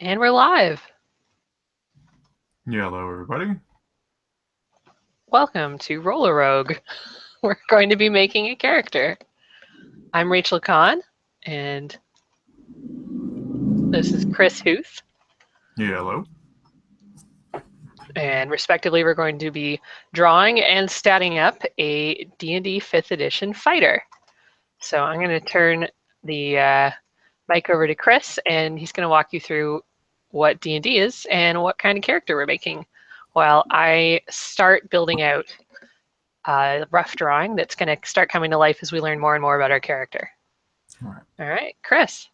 And we're live. Yeah, hello everybody. Welcome to Roller Rogue. We're going to be making a character. I'm Rachel Kahn, and this is Chris Huth. Yeah, hello. And respectively, we're going to be drawing and statting up a D&D 5th edition fighter. So I'm going to turn the mic over to Chris, and he's going to walk you through what D&D is and what kind of character we're making, while I start building out a rough drawing that's going to start coming to life as we learn more and more about our character. All right, Chris.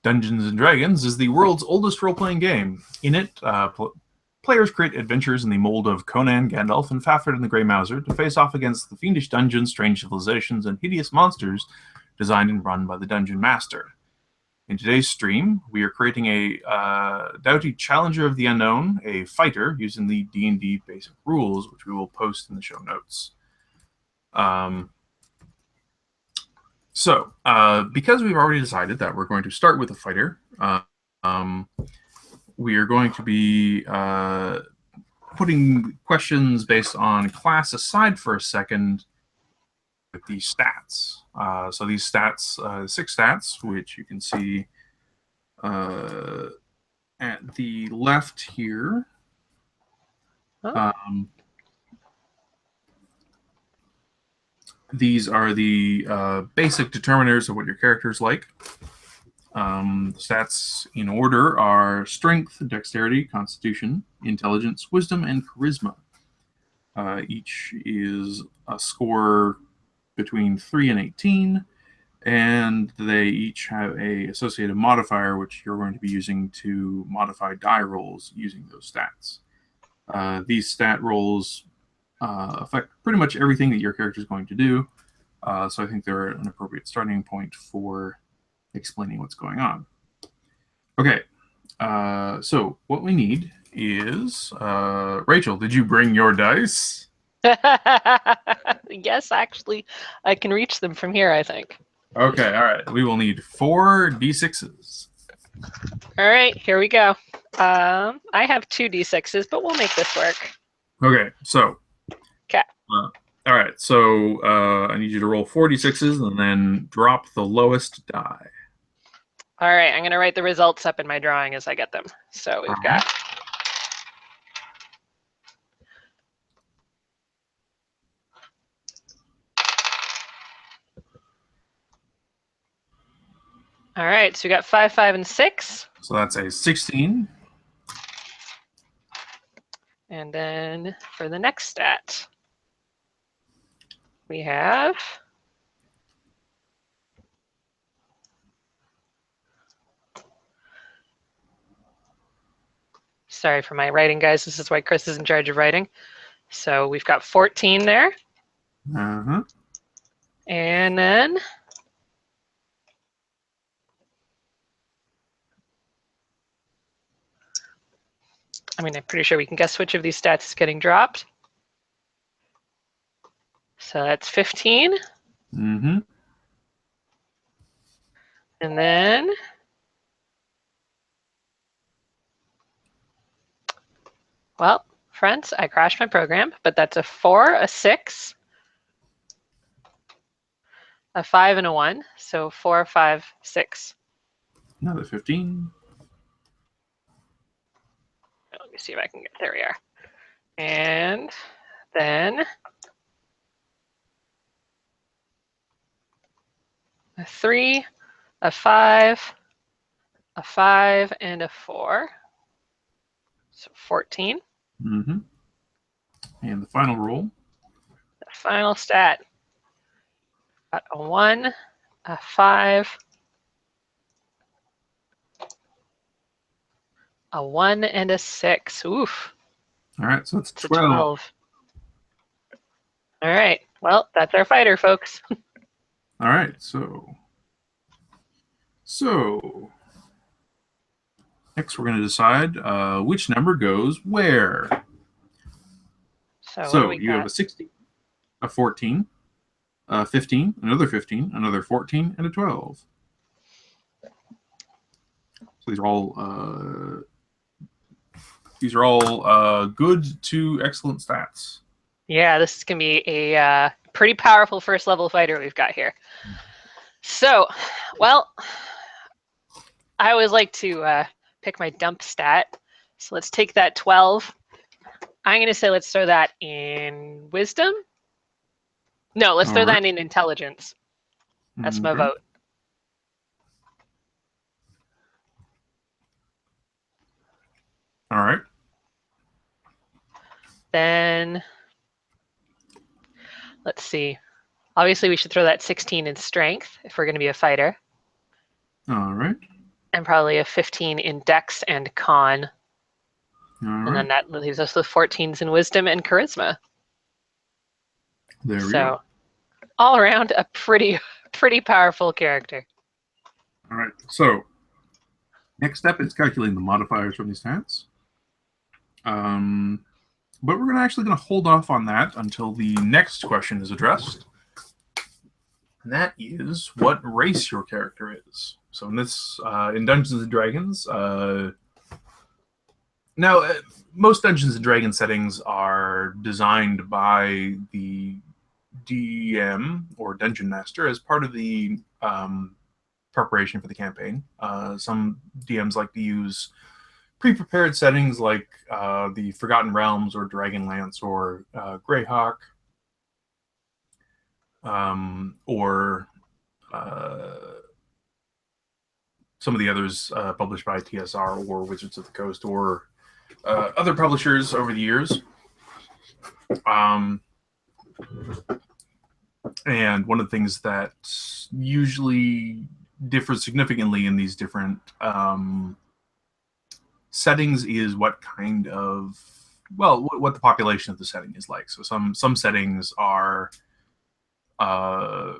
Dungeons & Dragons is the world's oldest role-playing game. In it, players create adventures in the mold of Conan, Gandalf, and Fafhrd and the Grey Mouser to face off against the fiendish dungeons, strange civilizations, and hideous monsters designed and run by the Dungeon Master. In today's stream, we are creating a doughty challenger of the unknown, a fighter, using the D&D basic rules, which we will post in the show notes. So, because we've already decided that we're going to start with a fighter, we are going to be putting questions based on class aside for a second with the stats. So these stats, 6 stats, which you can see at the left here. These are the basic determiners of what your character is like. The stats in order are Strength, Dexterity, Constitution, Intelligence, Wisdom, and Charisma. Each is a score between 3 and 18, and they each have a associated modifier, which you're going to be using to modify die rolls using those stats. These stat rolls affect pretty much everything that your character is going to do. So I think they're an appropriate starting point for explaining what's going on. Okay, so what we need is Rachel, did you bring your dice? Yes, actually, I can reach them from here, I think. Okay, all right. We will need 4 d6s. All right, here we go. I have 2 d6s, but we'll make this work. Okay, so. Okay. All right, so I need you to roll 4 d6s and then drop the lowest die. All right, I'm going to write the results up in my drawing as I get them. So we've got... All right, so we got 5, 5, and 6. So that's a 16. And then for the next stat, we have... Sorry for my writing, guys. This is why Chris is in charge of writing. So we've got 14 there. Uh-huh. And then... I mean, I'm pretty sure we can guess which of these stats is getting dropped. So that's 15. Mm-hmm. And then... Well, friends, I crashed my program, but that's a 4, a 6, a 5, and a 1. So 4, 5, 6. Another 15. Let me see if I can get... There we are. And then a 3, a 5, a 5, and a 4. So 14. Mm-hmm. And the final roll. The final stat. Got a 1, a 5, a 1, and a 6. Oof. All right, so it's 12. It's a 12. All right. Well, that's our fighter, folks. All right, so next we're going to decide which number goes where. So you have a 16, a 14, a 15, another 15, another 14, and a 12. these are all good to excellent stats. Yeah, this is going to be a pretty powerful first level fighter we've got here. So, well, I always like to pick my dump stat. So let's take that 12. I'm going to say let's throw that in wisdom. No, let's throw that in intelligence. That's my vote. All right. Then, let's see. Obviously, we should throw that 16 in strength if we're going to be a fighter. All right. And probably a 15 in dex and con. And then that leaves us with 14s in wisdom and charisma. There we go. All around a pretty powerful character. All right. So next step is calculating the modifiers from these stats. But we're actually going to hold off on that until the next question is addressed. And that is what race your character is. So in this, in Dungeons and Dragons, now most Dungeons and Dragons settings are designed by the DM or Dungeon Master as part of the preparation for the campaign. Some DMs like to use pre-prepared settings like the Forgotten Realms or Dragonlance or Greyhawk, or some of the others published by TSR or Wizards of the Coast or other publishers over the years. And one of the things that usually differs significantly in these different settings is what kind of, well, what the population of the setting is like. So some settings are, you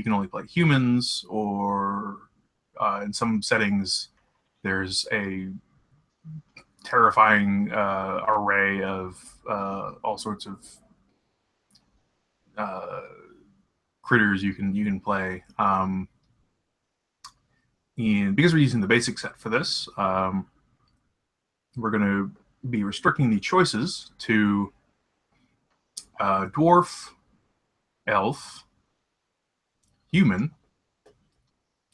can only play humans, or in some settings there's a terrifying array of all sorts of critters you can play. And because we're using the basic set for this, we're going to be restricting the choices to dwarf, elf, human,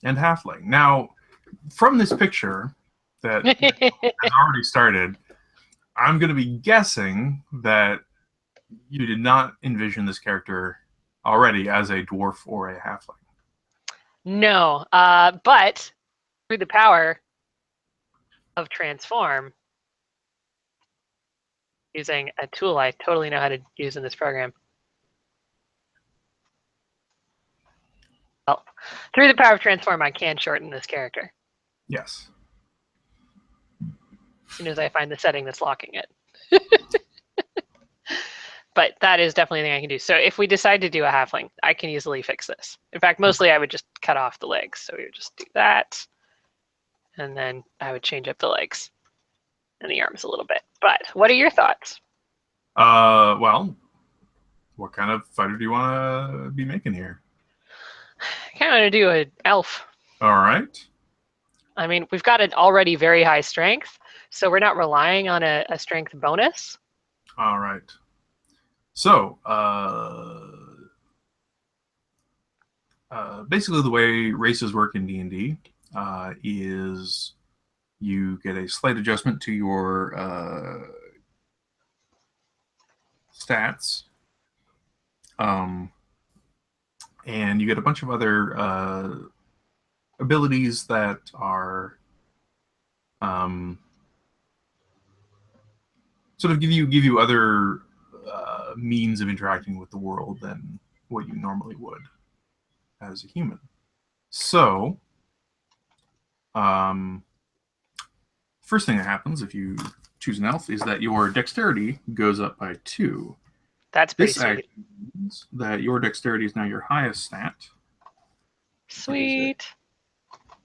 and halfling. Now, from this picture that has already started, I'm going to be guessing that you did not envision this character already as a dwarf or a halfling. No, but through the power of transform, using a tool I totally know how to use in this program. Well, through the power of transform, I can shorten this character. Yes. As soon as I find the setting that's locking it. But that is definitely a thing I can do. So if we decide to do a halfling, I can easily fix this. In fact, mostly I would just cut off the legs. So we would just do that. And then I would change up the legs and the arms a little bit. But what are your thoughts? Well, what kind of fighter do you want to be making here? I kind of want to do an elf. All right. I mean, we've got an already very high strength, so we're not relying on a strength bonus. All right. So, basically the way races work in D&D is you get a slight adjustment to your stats, and you get a bunch of other abilities that are sort of give you other means of interacting with the world than what you normally would as a human. So, first thing that happens if you choose an elf is that your dexterity goes up by 2. That's pretty sweet. Means that your dexterity is now your highest stat. Sweet.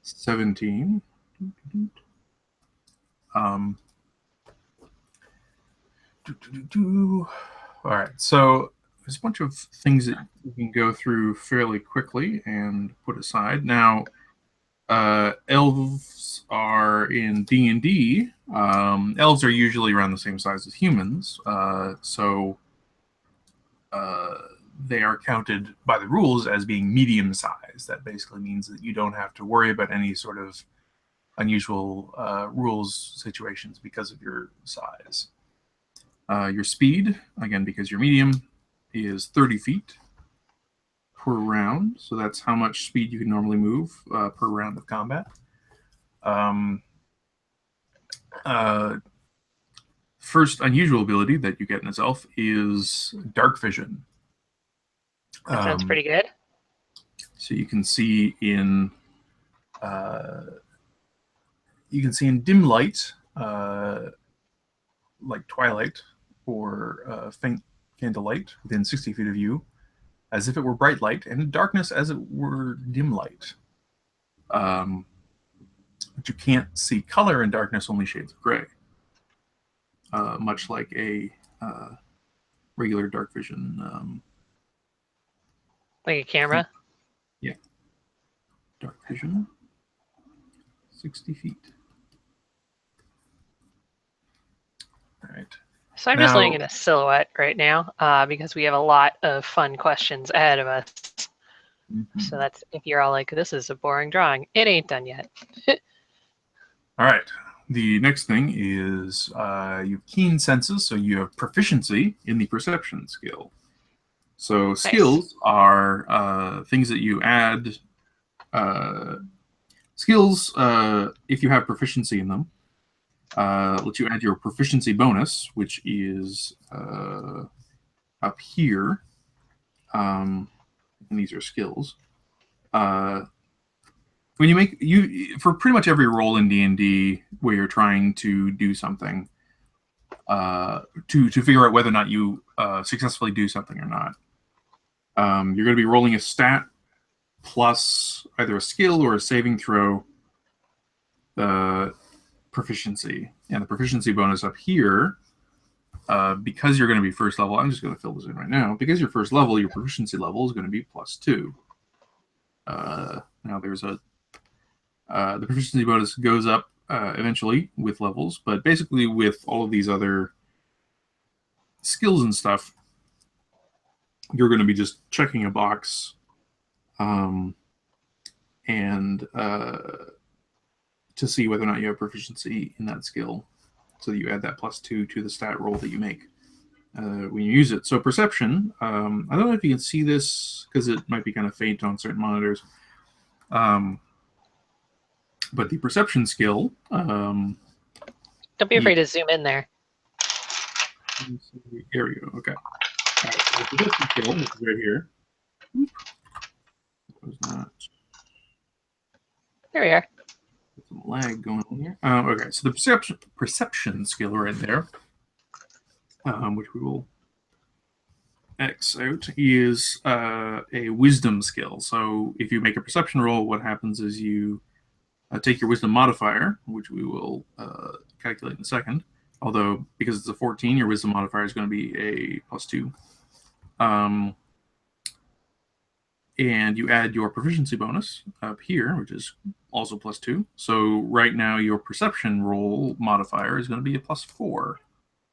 17. All right, so there's a bunch of things that you can go through fairly quickly and put aside. Now, Elves are in D&D. Elves are usually around the same size as humans, so they are counted by the rules as being medium size. That basically means that you don't have to worry about any sort of unusual rules situations because of your size. Your speed, again, because you're medium, is 30 feet per round. So that's how much speed you can normally move per round of combat. First unusual ability that you get in this elf is dark vision. That sounds pretty good. So you can see in dim light, like twilight or faint candlelight within 60 feet of you, as if it were bright light, and in darkness as it were dim light. But you can't see color in darkness, only shades of gray. Much like a regular dark vision. Like a camera? Yeah. Dark vision. 60 feet. All right. So I'm just laying in a silhouette right now because we have a lot of fun questions ahead of us. Mm-hmm. So that's if you're all like, this is a boring drawing. It ain't done yet. All right. The next thing is you have keen senses, so you have proficiency in the perception skill. So nice. Skills are things that you add. Skills, if you have proficiency in them, let you add your proficiency bonus, which is up here. And these are skills. When you for pretty much every role in D&D where you're trying to do something, to figure out whether or not you successfully do something or not, you're going to be rolling a stat plus either a skill or a saving throw, the proficiency. And the proficiency bonus up here, because you're going to be first level, I'm just going to fill this in right now. Because you're first level, your proficiency level is going to be +2. Now there's the proficiency bonus goes up eventually with levels, but basically with all of these other skills and stuff, you're going to be just checking a box and to see whether or not you have proficiency in that skill. So that you add that +2 to the stat roll that you make when you use it. So perception, I don't know if you can see this because it might be kind of faint on certain monitors. But the perception skill... don't be afraid to zoom in there. Here we go. Okay. All right, so the perception skill is right here. Was not. There we are. Some lag going on here. Okay, so the perception skill right there, which we will X out, is a wisdom skill. So if you make a perception roll, what happens is you take your wisdom modifier, which we will calculate in a second. Although, because it's a 14, your wisdom modifier is going to be a +2. And you add your proficiency bonus up here, which is also +2. So right now your perception roll modifier is going to be a +4.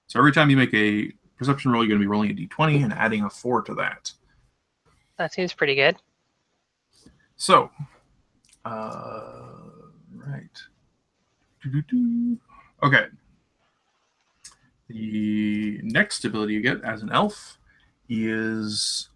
So every time you make a perception roll, you're going to be rolling a d20 and adding a 4 to that. That seems pretty good. So, right. Okay. The next ability you get as an elf is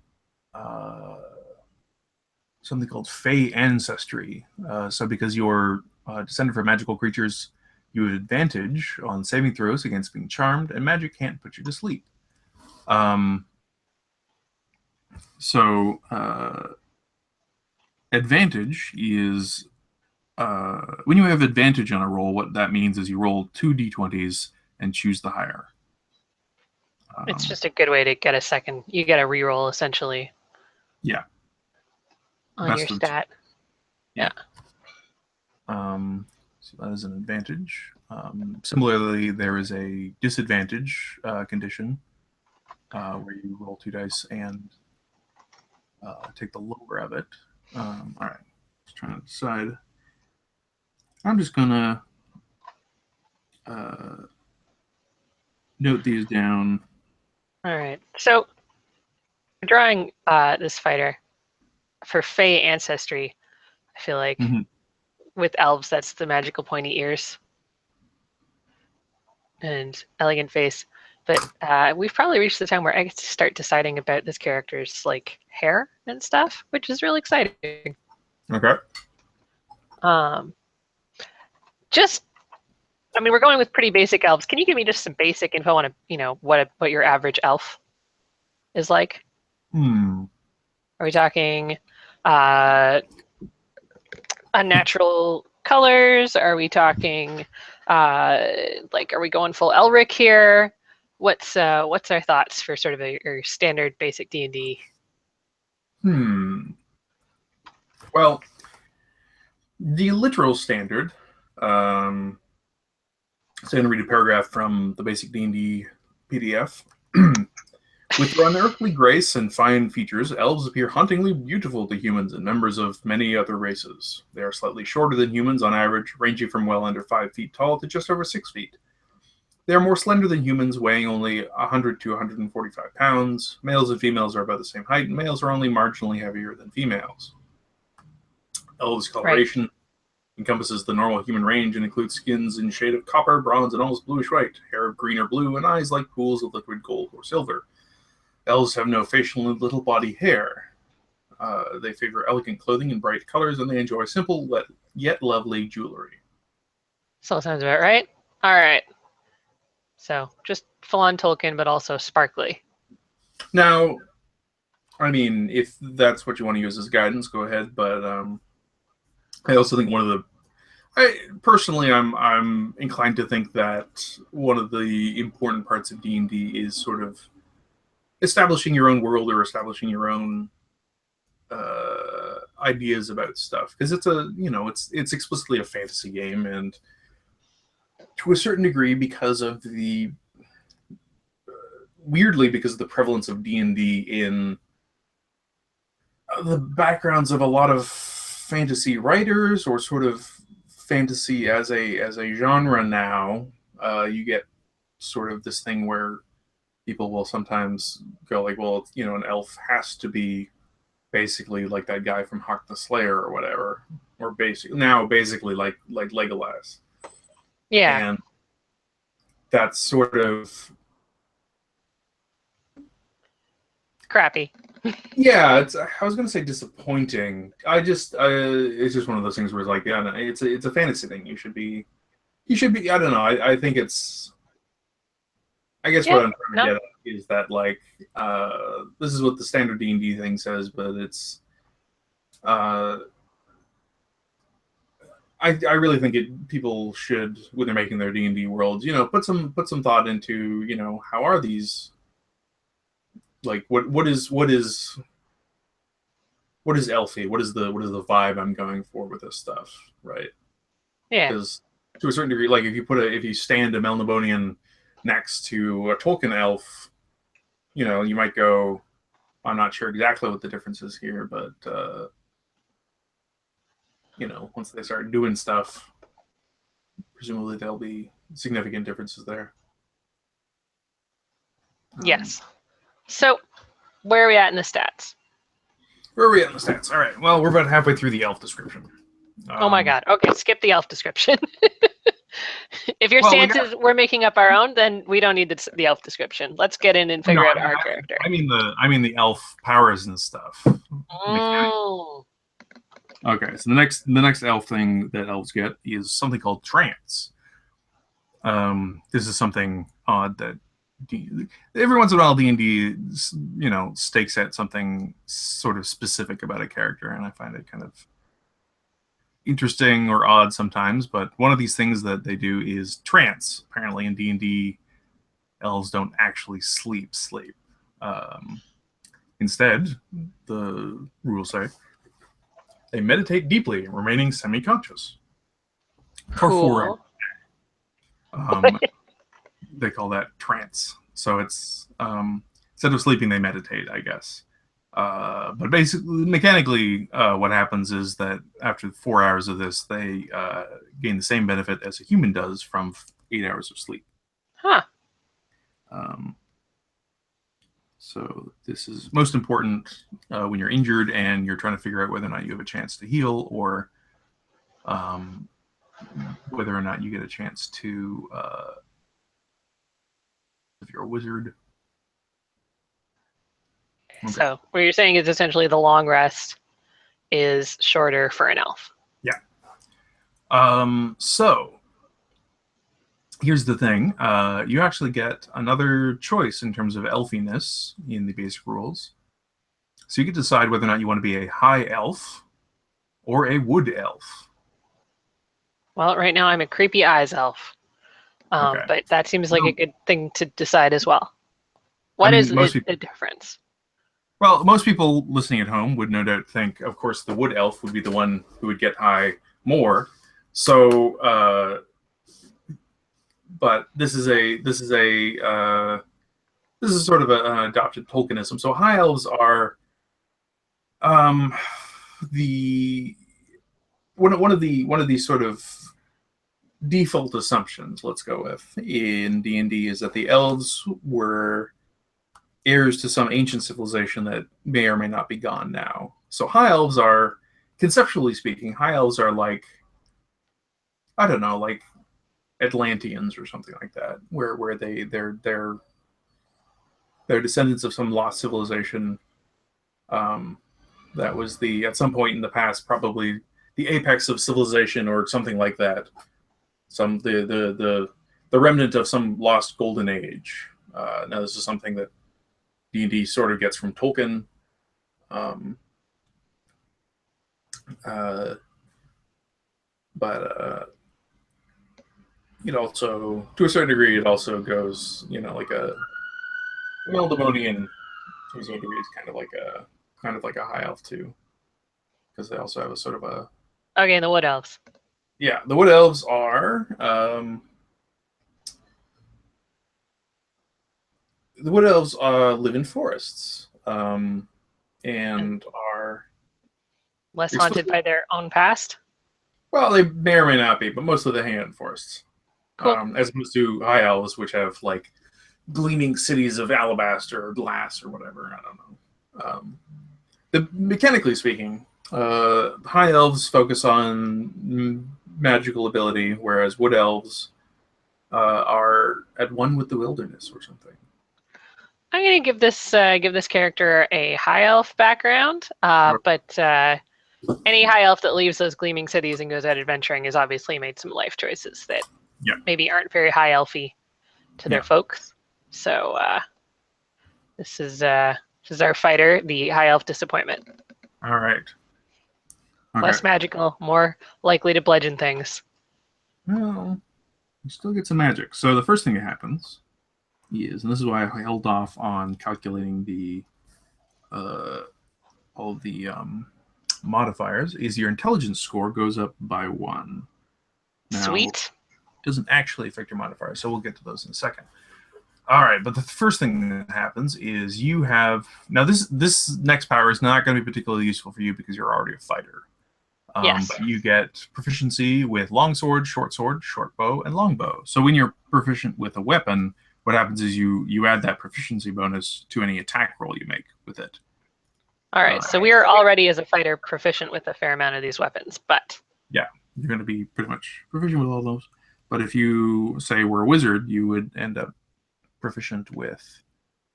something called Fey Ancestry. So because you're descended from magical creatures, you have advantage on saving throws against being charmed, and magic can't put you to sleep. Advantage is when you have advantage on a roll, what that means is you roll 2 d20s and choose the higher. It's just a good way to get a second. You get a reroll essentially. Yeah. On your stat. Yeah. So that is an advantage. Similarly, there is a disadvantage condition where you roll 2 dice and take the lower of it. All right. Just trying to decide I'm just gonna note these down. All right. So drawing this fighter for Fey ancestry, I feel like Mhm. with elves, that's the magical pointy ears and elegant face. But we've probably reached the time where I get to start deciding about this character's like hair and stuff, which is really exciting. Okay. Um, just, I mean, we're going with pretty basic elves. Can you give me just some basic info on what your average elf is like? Hmm. Are we talking uh, unnatural colors? Are we talking are we going full Elric here? What's our thoughts for sort of your standard basic D&D? Hmm. Well, the literal standard. Um, so I'm going to read a paragraph from the basic D&D PDF. With their unearthly grace and fine features, elves appear hauntingly beautiful to humans and members of many other races. They are slightly shorter than humans on average, ranging from well under 5 feet tall to just over 6 feet. They are more slender than humans, weighing only 100 to 145 pounds. Males and females are about the same height, and males are only marginally heavier than females. Elves' Right. coloration encompasses the normal human range and includes skins in shade of copper, bronze, and almost bluish white, hair of green or blue, and eyes like pools of liquid gold or silver. Elves have no facial and little body hair. They favor elegant clothing in bright colors, and they enjoy simple yet lovely jewelry. So sounds about right. All right. So just full on Tolkien, but also sparkly. Now, I mean, if that's what you want to use as guidance, go ahead. But I also think I'm inclined to think that one of the important parts of D&D is sort of establishing your own world or establishing your own ideas about stuff, because it's explicitly a fantasy game, and to a certain degree, because of the weirdly because of the prevalence of D&D in the backgrounds of a lot of fantasy writers, or sort of fantasy as a genre now, you get sort of this thing where people will sometimes go like, well, an elf has to be basically like that guy from Hark the Slayer or whatever, or basically like Legolas, Yeah. and that's sort of Crappy. yeah. I was gonna say disappointing. It's just one of those things where it's like, yeah, no, it's a fantasy thing. You should be. I don't know. I think it's. I guess Yeah. what I'm trying to No. get at is that, like, this is what the standard D&D thing says, but it's uh, I really think people should, when they're making their D&D worlds, put some thought into, how are these, like, what is elfy? What is the vibe I'm going for with this stuff, right? Yeah. Because to a certain degree, like, if you stand a Melnibonian next to a Tolkien elf, you might go, I'm not sure exactly what the difference is here, but once they start doing stuff, presumably there'll be significant differences there. Yes. So where are we at in the stats? Where are we at in the stats? All right. Well, we're about halfway through the elf description. Oh my God. Okay, skip the elf description. If your Well, stance is we're making up our own, then we don't need the elf description. Let's get in and no, figure out our character. I mean the elf powers and stuff. Mm. Okay, so the next elf thing that elves get is something called trance. This is something odd that every once in a while D&D stakes at something sort of specific about a character, and I find it kind of interesting or odd sometimes. But one of these things that they do is trance. Apparently in D&D, elves don't actually sleep. Instead, the rules say they meditate deeply, remaining semi-conscious for 4 hours. Cool. They call that trance. So it's instead of sleeping, they meditate, I guess. But basically, mechanically, what happens is that after 4 hours of this, they gain the same benefit as a human does from 8 hours of sleep. Huh. So this is most important when you're injured and you're trying to figure out whether or not you have a chance to heal, or whether or not you get a chance to, if you're a wizard. Okay. So what you're saying is essentially the long rest is shorter for an elf. Yeah. So here's the thing. You actually get another choice in terms of elfiness in the basic rules. So you can decide whether or not you want to be a high elf or a wood elf. Well, right now I'm a creepy eyes elf. Okay. But that seems like a good thing to decide as well. What is the difference? Well, most people listening at home would no doubt think, of course, the wood elf would be the one who would get high more. So, but this is sort of an adopted Tolkienism. So high elves are one of the sort of default assumptions, let's go with, in D&D is that the elves were heirs to some ancient civilization that may or may not be gone now. So high elves are, conceptually speaking, high elves are like, I don't know, like Atlanteans or something like that, where they're descendants of some lost civilization that was at some point in the past, probably the apex of civilization or something like that. The remnant of some lost golden age. Now this is something that D&D sort of gets from Tolkien. But it also, to a certain degree, it also goes, like a Meldemonian, to a certain degree, is kind of like a high elf too, because they also have a sort of a. Okay, and the wood elves. Yeah, the wood elves are. The wood elves live in forests and are less haunted by their own past. Well, they may or may not be, but mostly they hang out in forests. Cool. As opposed to high elves, which have like gleaming cities of alabaster or glass or whatever. I don't know. Mechanically speaking, high elves focus on magical ability, whereas wood elves are at one with the wilderness or something. I'm going to give this character a high elf background, but any high elf that leaves those gleaming cities and goes out adventuring has obviously made some life choices that maybe aren't very high elfy to their folks. So this is our fighter, the high elf disappointment. All right. Okay. Less magical, more likely to bludgeon things. Well, you still get some magic. So the first thing that happens is, and this is why I held off on calculating the all the modifiers, is your intelligence score goes up by 1. Now, Sweet. It doesn't actually affect your modifier, so we'll get to those in a second. All right, but the first thing that happens is you have, now this next power is not going to be particularly useful for you because you're already a fighter. Yes. But you get proficiency with longsword, short bow, and longbow. So when you're proficient with a weapon, what happens is you add that proficiency bonus to any attack roll you make with it. All right, so we are already, as a fighter, proficient with a fair amount of these weapons, but... Yeah, you're going to be pretty much proficient with all those. But if you, say, were a wizard, you would end up proficient with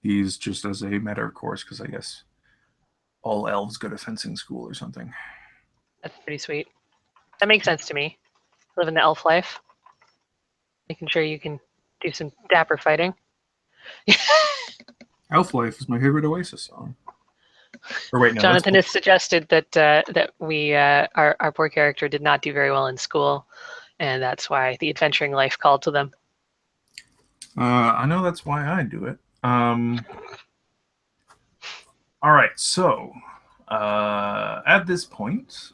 these just as a matter of course, because I guess all elves go to fencing school or something. That's pretty sweet. That makes sense to me. Living the elf life. Making sure you can do some dapper fighting. Elf Life is my favorite Oasis song. Or wait, no, Jonathan has suggested that we our poor character did not do very well in school, and that's why the adventuring life called to them. I know that's why I do it. All right, so at this point,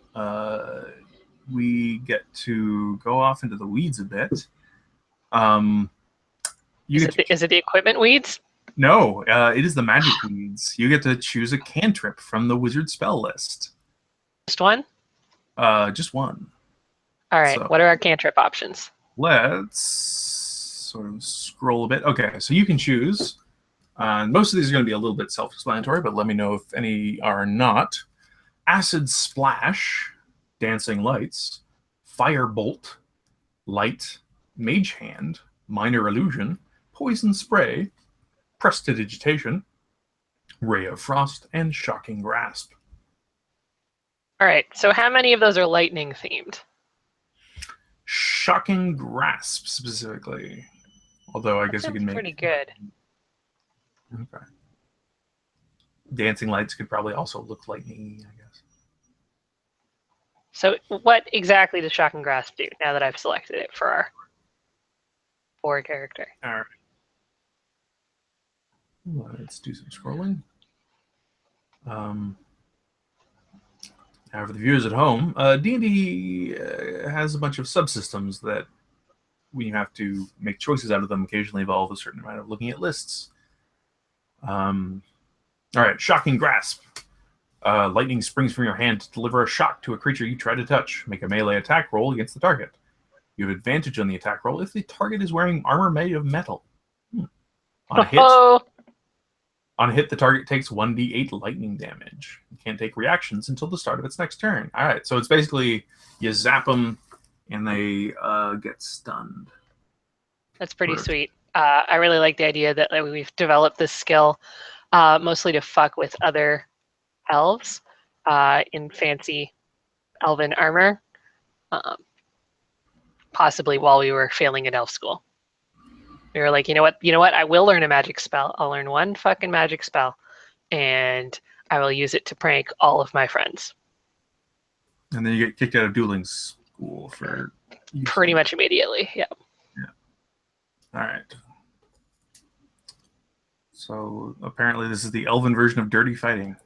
we get to go off into the weeds a bit. Is it the equipment weeds? No, it is the magic weeds. You get to choose a cantrip from the wizard spell list. Just one? Just one. All right. So What are our cantrip options? let's sort of scroll a bit. Okay, so you can choose. Most of these are going to be a little bit self-explanatory, but let me know if any are not. Acid Splash, Dancing Lights, Firebolt, Light, Mage Hand, Minor Illusion, Poison Spray, Prestidigitation, Ray of Frost, and Shocking Grasp. All right. So how many of those are lightning themed? Shocking Grasp specifically. Although I That guess you sounds can make pretty good. Okay. Dancing Lights could probably also look lightning, I guess. So what exactly does Shock and Grasp do now that I've selected it for our 4 character? All right. Let's do some scrolling. Now for the viewers at home, D&D has a bunch of subsystems that when you have to make choices out of them occasionally involve a certain amount of looking at lists. All right, Shocking Grasp. Lightning springs from your hand to deliver a shock to a creature you try to touch. Make a melee attack roll against the target. You have advantage on the attack roll if the target is wearing armor made of metal. On a hit, the target takes 1d8 lightning damage. You can't take reactions until the start of its next turn. All right, so it's basically you zap them and they get stunned. That's pretty sweet. I really like the idea that we've developed this skill mostly to fuck with other elves in fancy elven armor, possibly while we were failing at elf school. We were like, you know what? I will learn a magic spell. I'll learn one fucking magic spell, and I will use it to prank all of my friends. And then you get kicked out of dueling school for pretty much immediately. Yeah. All right. So apparently this is the elven version of dirty fighting.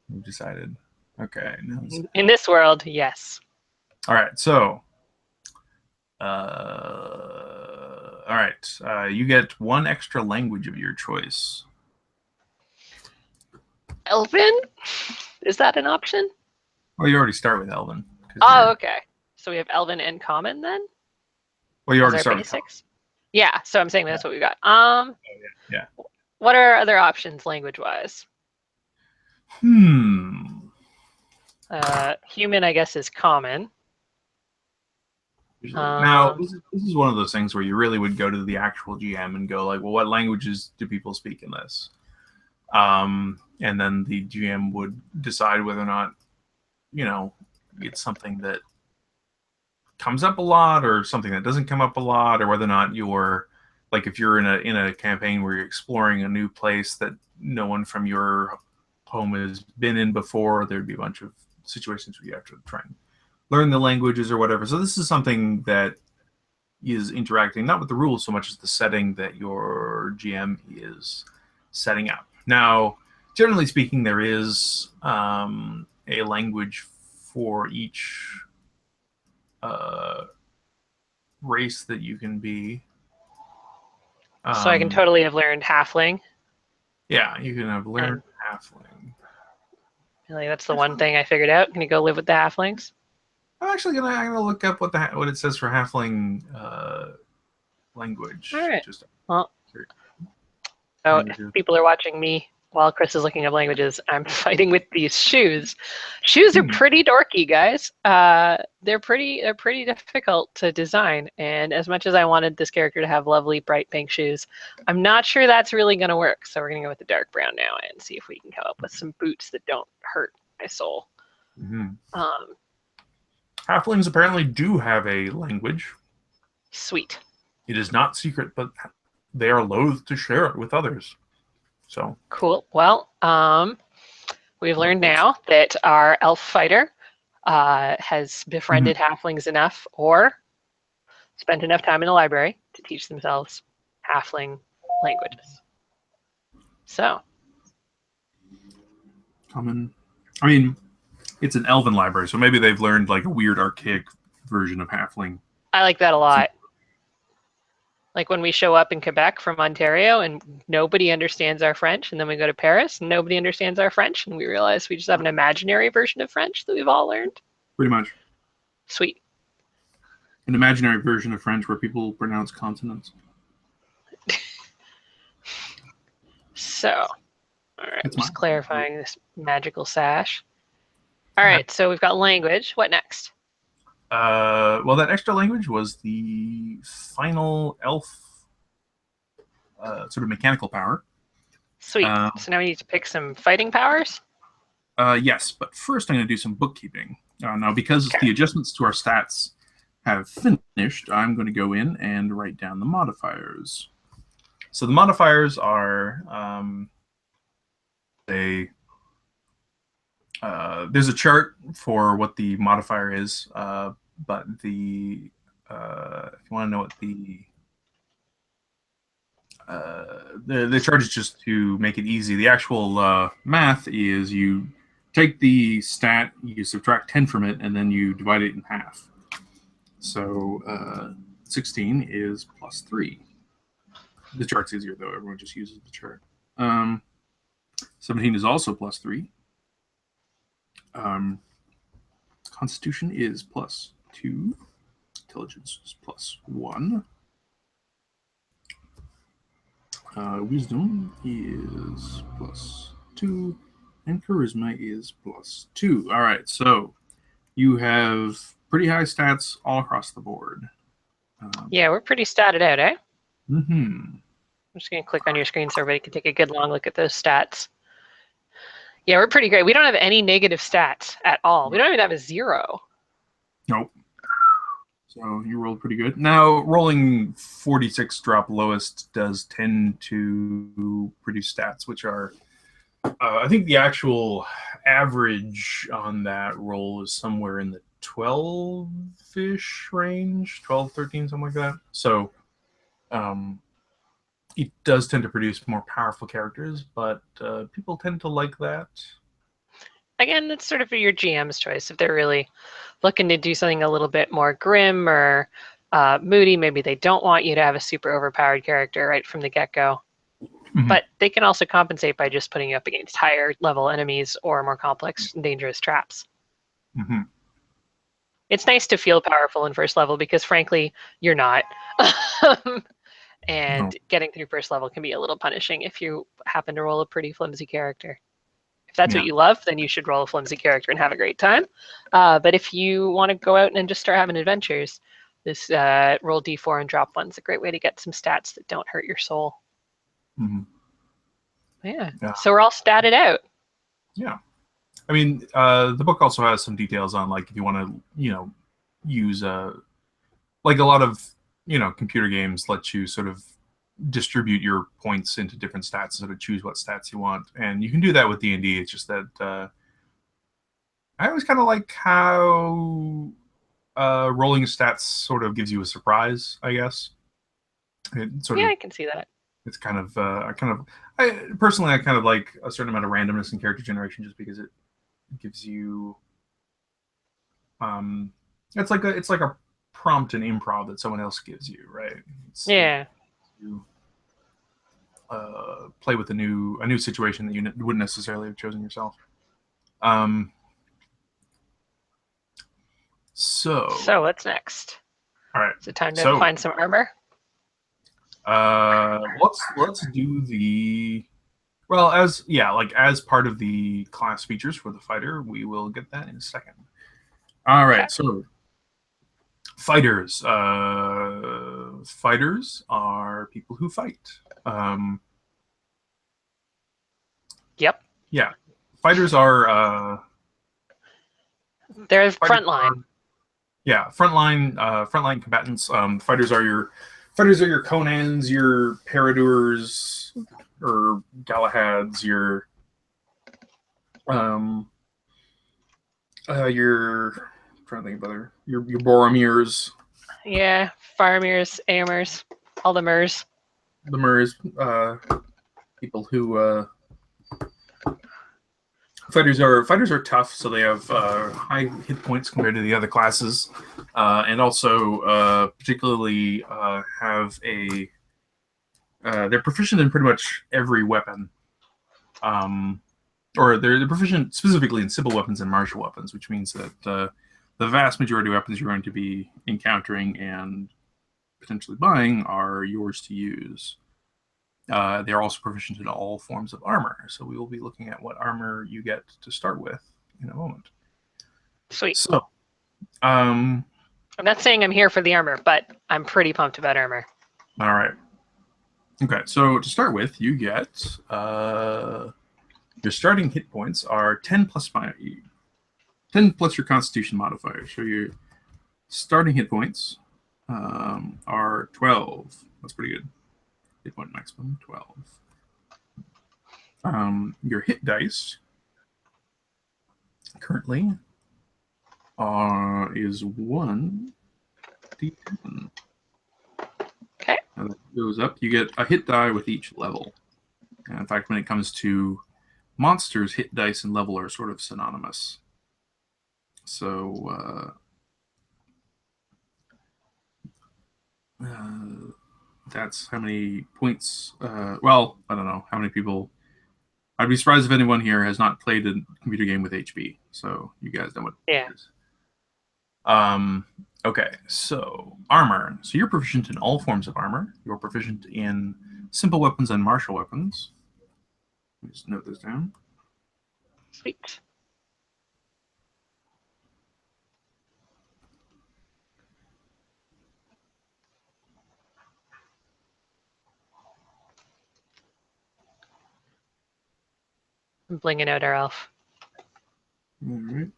We've decided. Okay. In this world, yes. All right. So, all right. You get one extra language of your choice. Elven? Is that an option? Well, you already start with Elven. Oh, okay. So we have Elven and Common then? Well, you already start with basics. Yeah, so I'm saying that's what we got. Yeah. What are other options language-wise? Human, I guess, is Common. Now, this is one of those things where you really would go to the actual GM and go like, well, what languages do people speak in this? And then the GM would decide whether or not, it's something that comes up a lot or something that doesn't come up a lot, or whether or not you're like, if you're in a campaign where you're exploring a new place that no one from your home has been in before, there'd be a bunch of situations where you have to try and learn the languages or whatever. So this is something that is interacting not with the rules so much as the setting that your GM is setting up. Now, generally speaking, there is a language for each race that you can be. So I can totally have learned Halfling. Yeah, you can have learned Halfling. Really, that's the one thing I figured out. Can you go live with the Halflings? I'm actually gonna look up what it says for Halfling language. All right. Just if people are watching me while Chris is looking up languages, I'm fighting with these shoes. Shoes are pretty dorky, guys. They're pretty difficult to design. And as much as I wanted this character to have lovely bright pink shoes, I'm not sure that's really going to work. So we're going to go with the dark brown now and see if we can come up with some boots that don't hurt my soul. Mm-hmm. Halflings apparently do have a language. Sweet. It is not secret, but they are loath to share it with others. So cool. Well, we've learned now that our elf fighter has befriended halflings enough or spent enough time in the library to teach themselves halfling languages. So. Common. I mean, it's an elven library, so maybe they've learned like a weird archaic version of halfling. I like that a lot. Like when we show up in Quebec from Ontario and nobody understands our French, and then we go to Paris and nobody understands our French, and we realize we just have an imaginary version of French that we've all learned. Pretty much. Sweet. An imaginary version of French where people pronounce consonants. So, all right, That's just mine. clarifying this magical sash. All right, so we've got language. What next? Well, that extra language was the final elf sort of mechanical power. Sweet. So now we need to pick some fighting powers? Yes, but first I'm going to do some bookkeeping. Now, because the adjustments to our stats have finished, I'm going to go in and write down the modifiers. So the modifiers are there's a chart for what the modifier is, but if you want to know what the chart is just to make it easy. The actual math is you take the stat, you subtract 10 from it, and then you divide it in half. So 16 is plus 3. The chart's easier, though. Everyone just uses the chart. 17 is also plus 3. Constitution is plus 2. Intelligence is plus 1. Wisdom is plus 2. And charisma is plus 2. All right, so you have pretty high stats all across the board. Yeah, we're pretty statted out, eh? Mm-hmm. I'm just going to click on your screen so everybody can take a good long look at those stats. Yeah, we're pretty great. We don't have any negative stats at all. We don't even have a 0. Nope. So you rolled pretty good. Now, rolling 46 drop lowest does tend to produce stats, which are, I think the actual average on that roll is somewhere in the 12-ish range, 12, 13, something like that. So it does tend to produce more powerful characters, but people tend to like that. Again, it's sort of your GM's choice. If they're really looking to do something a little bit more grim or moody, maybe they don't want you to have a super overpowered character right from the get-go. Mm-hmm. But they can also compensate by just putting you up against higher level enemies or more complex and dangerous traps. Mm-hmm. It's nice to feel powerful in first level because, frankly, you're not. And getting through first level can be a little punishing if you happen to roll a pretty flimsy character. If that's what you love, then you should roll a flimsy character and have a great time. But if you want to go out and just start having adventures, this roll d4 and drop 1 is a great way to get some stats that don't hurt your soul. Mm-hmm. Yeah. So we're all statted out. Yeah. I mean, the book also has some details on, like, if you want to, use like a lot of, computer games let you sort of distribute your points into different stats, sort of choose what stats you want, and you can do that with D&D. It's just that I always kind of like how rolling stats sort of gives you a surprise, I guess. I can see that. It's kind of I personally kind of like a certain amount of randomness in character generation, just because it gives you it's like a prompt and improv that someone else gives you, right? You play with a new situation that you wouldn't necessarily have chosen yourself. So what's next? All right. Is it time to find some armor? Let's do the as part of the class features for the fighter. We will get that in a second. All right. Okay. So fighters. Fighters are people who fight. Yep. Yeah. Fighters are they're frontline. Frontline combatants. Fighters are your Conans, your Paradurs, or Galahads, your I'm trying to think of other your Boromirs. Yeah, Farmirs, Aemers, all the Mers. The Mers, people who Fighters are tough, so they have high hit points compared to the other classes, and also particularly have a they're proficient in pretty much every weapon, or they're proficient specifically in simple weapons and martial weapons, which means that the vast majority of weapons you're going to be encountering and potentially buying are yours to use. They're also proficient in all forms of armor, so we will be looking at what armor you get to start with in a moment. Sweet. So, I'm not saying I'm here for the armor, but I'm pretty pumped about armor. All right. Okay, so to start with, you get your starting hit points are 10 plus 10 plus your Constitution modifier. So your starting hit points are 12. That's pretty good. Hit point maximum 12. Your hit dice currently is 1d10. Okay. And that goes up. You get a hit die with each level. And in fact, when it comes to monsters, hit dice and level are sort of synonymous. So that's how many points. Well, I don't know how many people. I'd be surprised if anyone here has not played a computer game with HP. So you guys know what Yeah. it is. Okay, so armor. So you're proficient in all forms of armor. You're proficient in simple weapons and martial weapons. Let me just note this down. Sweet. I'm blinging out our elf. All right.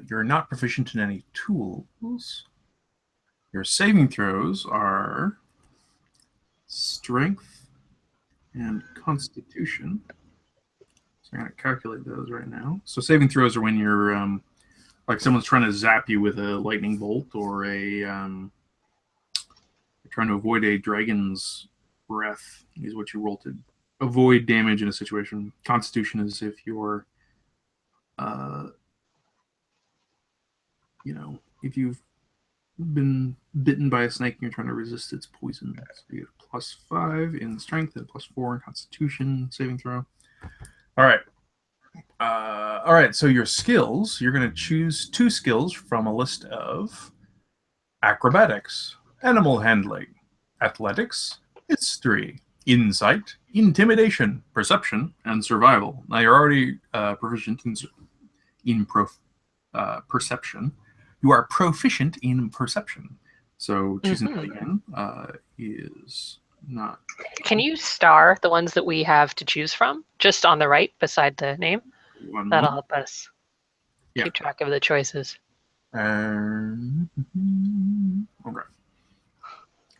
You're not proficient in any tools. Your saving throws are strength and constitution. So I'm going to calculate those right now. So saving throws are when you're like someone's trying to zap you with a lightning bolt, or you're trying to avoid a dragon's breath is what you roll to avoid damage in a situation. Constitution is if you're if you've been bitten by a snake and you're trying to resist its poison. So you get +5 in strength and +4 in constitution saving throw. All right. All right, so your skills, you're going to choose 2 skills from a list of acrobatics, animal handling, athletics, history, insight, intimidation, perception, and survival. Now you're already proficient in perception. You are proficient in perception. So choosing that again is not. Can you star the ones that we have to choose from just on the right beside the name? That'll help us keep track of the choices. Okay.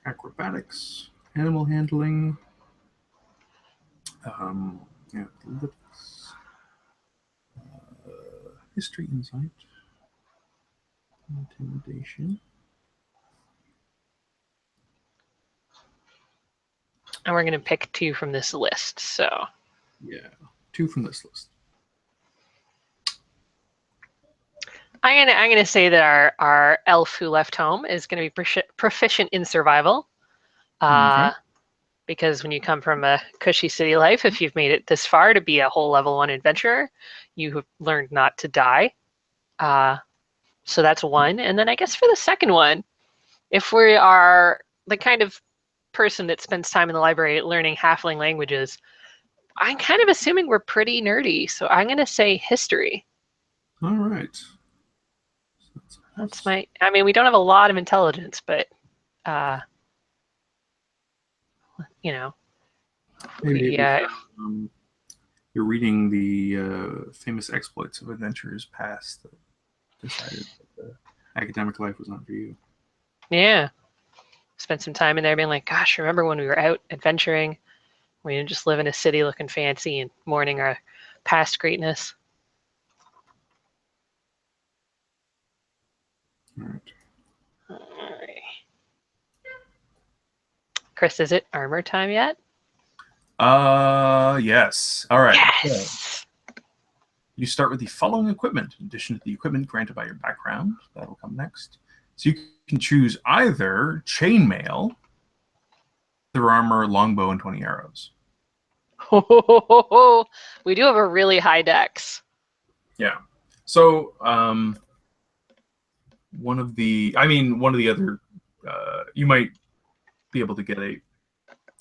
Acrobatics, animal handling, athletics, history, insight, intimidation. And we're going to pick 2 from this list. So yeah, 2 from this list. I'm gonna say that our elf who left home is going to be proficient in survival. Okay. Because when you come from a cushy city life, if you've made it this far to be a whole level 1 adventurer, you have learned not to die. So that's 1. And then I guess for the second one, if we are the kind of person that spends time in the library learning halfling languages, I'm kind of assuming we're pretty nerdy. So I'm going to say history. All right. That's my, I mean, we don't have a lot of intelligence, but, you know, maybe you're reading the famous exploits of adventurers past that decided that the academic life was not for you. Yeah. Spent some time in there being like, gosh, remember when we were out adventuring? We didn't just live in a city looking fancy and mourning our past greatness. All right. All right. Chris, is it armor time yet? Yes. All right. Yes. So you start with the following equipment. In addition to the equipment granted by your background, that'll come next. So you can choose either chainmail, their armor, longbow, and 20 arrows. We do have a really high dex. Yeah. So one of the other, you might be able to get a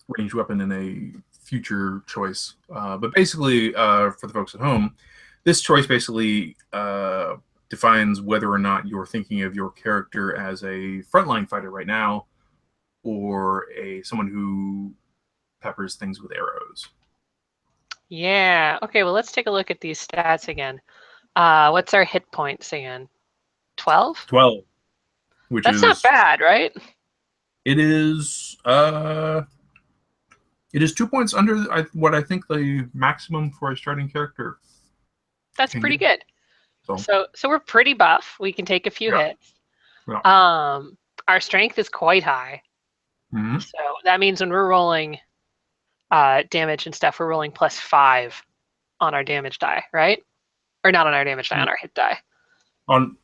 ranged weapon in a future choice. But basically, for the folks at home, this choice basically defines whether or not you're thinking of your character as a frontline fighter right now, or someone who peppers things with arrows. Yeah. Okay, well, let's take a look at these stats again. What's our hit points again? 12? 12. That's not bad, right? It is 2 points under what I think the maximum for a starting character. That's pretty good. So we're pretty buff. We can take a few hits. Yeah. Our strength is quite high. Mm-hmm. So that means when we're rolling damage and stuff, we're rolling +5 on our damage die, right? Or not on our damage die, on our hit die. On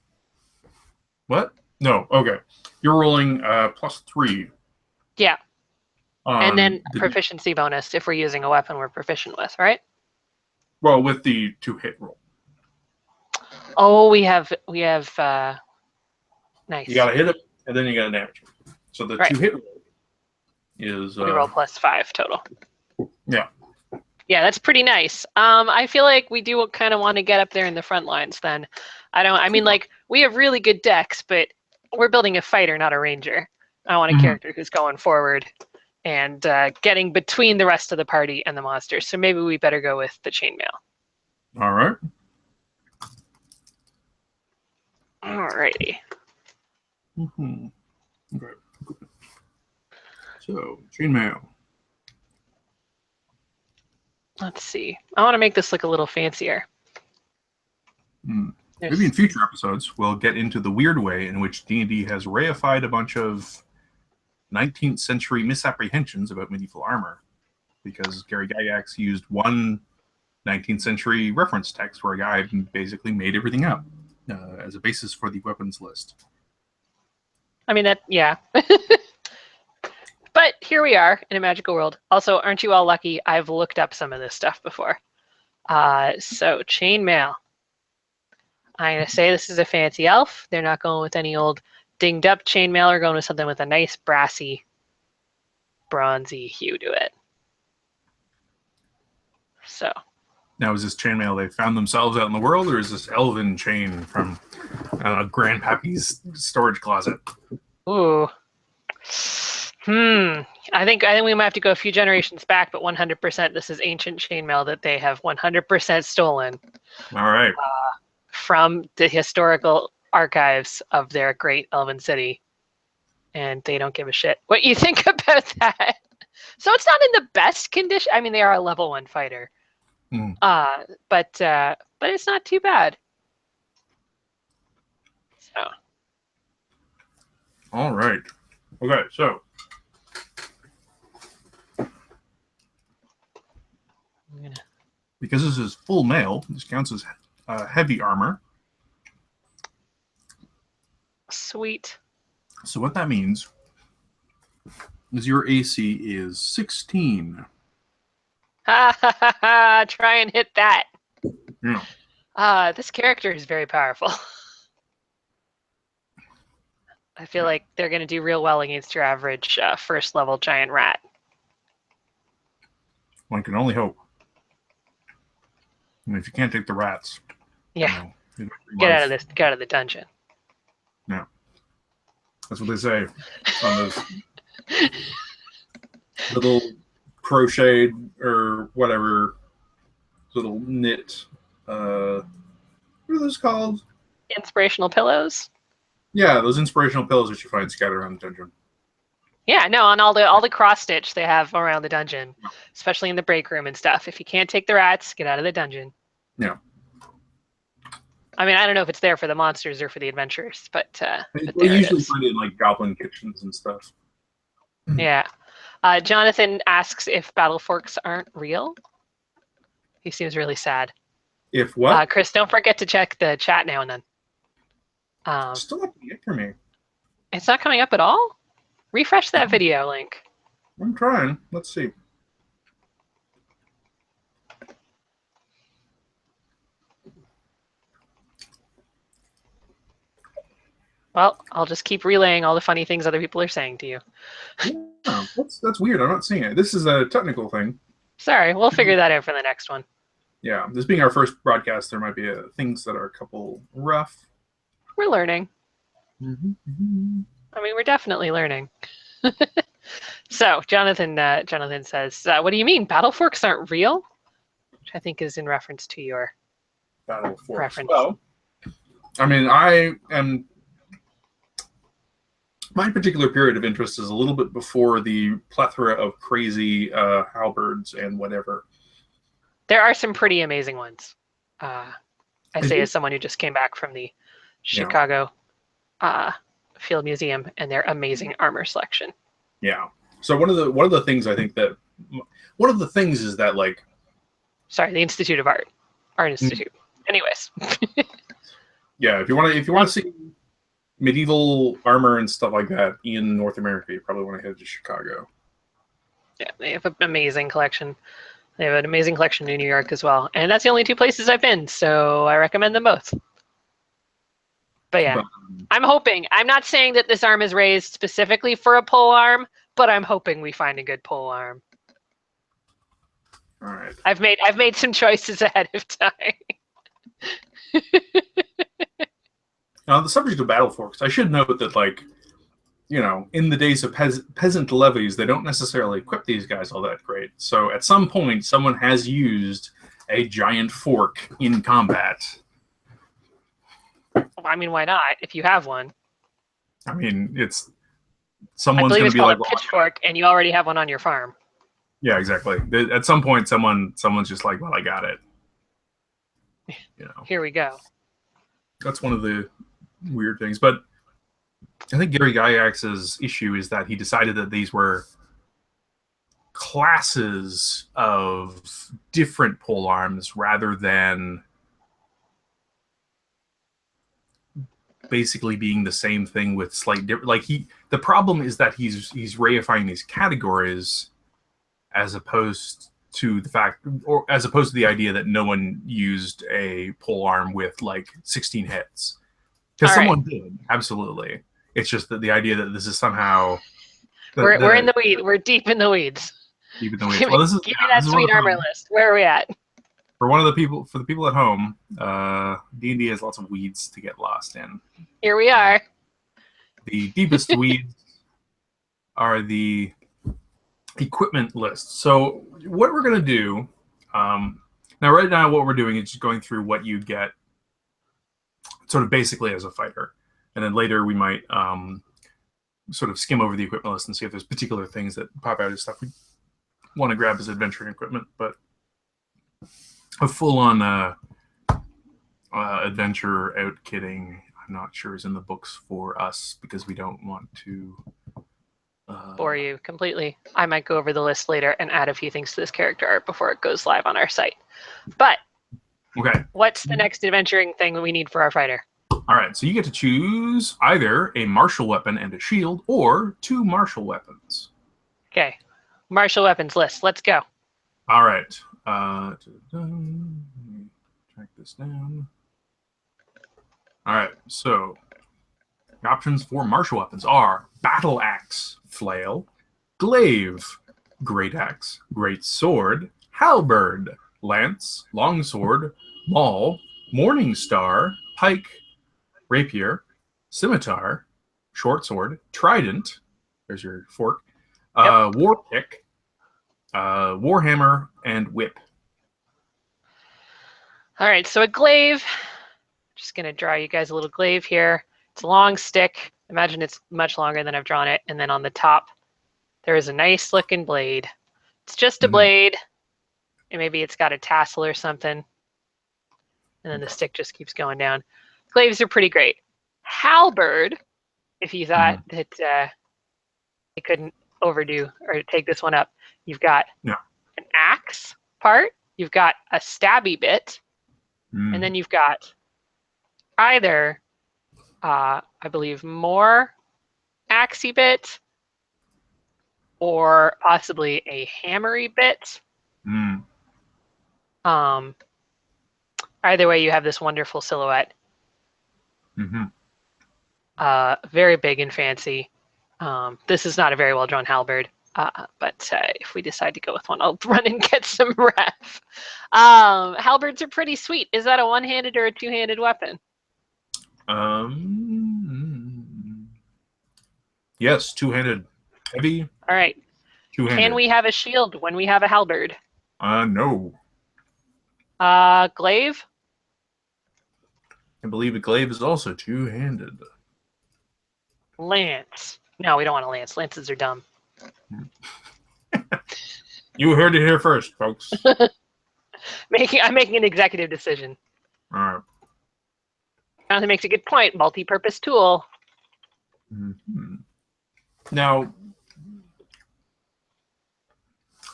what? No. Okay. You're rolling +3. Yeah. And then proficiency bonus if we're using a weapon we're proficient with, right? Well, with the 2-hit roll. Oh, we have nice. You gotta hit it, and then you gotta damage it. So the 2-hit roll is we roll +5 total. Yeah. Yeah, that's pretty nice. I feel like we do kind of want to get up there in the front lines then. Like, we have really good decks, but we're building a fighter, not a ranger. I want a character who's going forward and getting between the rest of the party and the monsters. So maybe we better go with the chainmail. All right. Alrighty. Mm-hmm. Okay. So, chainmail. Let's see. I want to make this look a little fancier. Maybe in future episodes, we'll get into the weird way in which D&D has reified a bunch of 19th century misapprehensions about medieval armor, because Gary Gygax used one 19th century reference text where a guy basically made everything up as a basis for the weapons list. I mean, yeah. But here we are in a magical world. Also, aren't you all lucky? I've looked up some of this stuff before. So, chainmail. I'm going to say this is a fancy elf. They're not going with any old dinged up chainmail. They're going with something with a nice brassy, bronzy hue to it. So. Now, is this chainmail they found themselves out in the world, or is this elven chain from Grandpappy's storage closet? Ooh. I think we might have to go a few generations back, but 100% this is ancient chainmail that they have 100% stolen. All right. From the historical archives of their great elven city. And they don't give a shit what you think about that. So it's not in the best condition. I mean, they are a level 1 fighter. But it's not too bad. So. All right. Okay, so. Because this is full mail, this counts as heavy armor. Sweet. So what that means is your AC is 16. Ha ha ha ha! Try and hit that. Yeah. This character is very powerful. I feel like they're going to do real well against your average first level giant rat. One can only hope. And if you can't take the rats, yeah, get out of the dungeon. Yeah, that's what they say on those little crocheted or whatever little knit. What are those called? Inspirational pillows. Yeah, those inspirational pillows that you find scattered around the dungeon. Yeah, no, on all the cross stitch they have around the dungeon, especially in the break room and stuff. If you can't take the rats, get out of the dungeon. Yeah. I mean, I don't know if it's there for the monsters or for the adventurers, but we usually find it in like goblin kitchens and stuff. Yeah. Jonathan asks if battle forks aren't real. He seems really sad. If what? Chris, don't forget to check the chat now and then. Still not coming up for me. It's not coming up at all? Refresh that video link. I'm trying. Let's see. Well, I'll just keep relaying all the funny things other people are saying to you. Yeah, that's weird. I'm not seeing it. This is a technical thing. Sorry, we'll figure that out for the next one. Yeah, this being our first broadcast, there might be things that are a couple rough. We're learning. Mm-hmm. I mean, we're definitely learning. So, Jonathan says, what do you mean? Battle forks aren't real? Which I think is in reference to your Battle forks. reference. Well, I mean, my particular period of interest is a little bit before the plethora of crazy halberds and whatever. There are some pretty amazing ones. I say as someone who just came back from the Chicago Field Museum and their amazing armor selection. Yeah. So one of the things I think that one of the things is that, like, sorry, the Institute of Art Institute. Anyways. Yeah, if you want to see medieval armor and stuff like that in North America, you probably want to head to Chicago. Yeah, they have an amazing collection. They have an amazing collection in New York as well. And that's the only two places I've been, so I recommend them both. But yeah, I'm hoping. I'm not saying that this arm is raised specifically for a pole arm, but I'm hoping we find a good pole arm. All right. I've made some choices ahead of time. On the subject of battle forks, I should note that, like, you know, in the days of peasant levies, they don't necessarily equip these guys all that great. So at some point, someone has used a giant fork in combat. I mean, why not? If you have one. I mean, I someone's believe going it's to be called like, a pitchfork, and you already have one on your farm. Yeah, exactly. At some point, someone's just like, well, I got it. You know. Here we go. That's one of the weird things. But I think Gary Gygax's issue is that he decided that these were classes of different pole arms rather than basically being the same thing with slight different. Like, the problem is that he's reifying these categories as opposed to the idea that no one used a pole arm with like 16 hits. Because someone did, absolutely. It's just that the idea that this is somehow we're in the weeds. We're deep in the weeds. Deep in the weeds. Give Well, me that sweet armor list. Where are we at? For the people at home, D&D has lots of weeds to get lost in. Here we are. The deepest weeds are the equipment list. So what we're going to do, right now what we're doing is just going through what you get sort of basically as a fighter. And then later we might sort of skim over the equipment list and see if there's particular things that pop out as stuff we want to grab as adventuring equipment. But a full-on adventure outkitting, I'm not sure is in the books for us because we don't want to bore you completely. I might go over the list later and add a few things to this character art before it goes live on our site. But okay, what's the next adventuring thing we need for our fighter? All right, so you get to choose either a martial weapon and a shield or 2 martial weapons. Okay, martial weapons list. Let's go. All right. Track this down. All right, so the options for martial weapons are battle axe, flail, glaive, great axe, great sword, halberd, lance, longsword, maul, morning star, pike, rapier, scimitar, short sword, trident, there's your fork, war pick, warhammer, and whip. All right, so a glaive. Just going to draw you guys a little glaive here. It's a long stick. Imagine it's much longer than I've drawn it. And then on the top, there is a nice looking blade. It's just a blade. And maybe it's got a tassel or something. And then the stick just keeps going down. Glaives are pretty great. Halberd, if you thought that it couldn't overdo or take this one up. You've got Yeah. an axe part, you've got a stabby bit, and then you've got either, I believe, more axey bit or possibly a hammery bit. Either way, you have this wonderful silhouette. Very big and fancy. This is not a very well drawn halberd, but if we decide to go with one, I'll run and get some ref. Halberds are pretty sweet. Is that a one-handed or a two-handed weapon? Yes, two-handed. Heavy. All right. Two-handed. Can we have a shield when we have a halberd? No. Glaive? I believe a glaive is also two-handed. Lance. No, we don't want a lance. Lances are dumb. You heard it here first, folks. I'm making an executive decision. All right. Jonathan makes a good point. Multi-purpose tool. Now,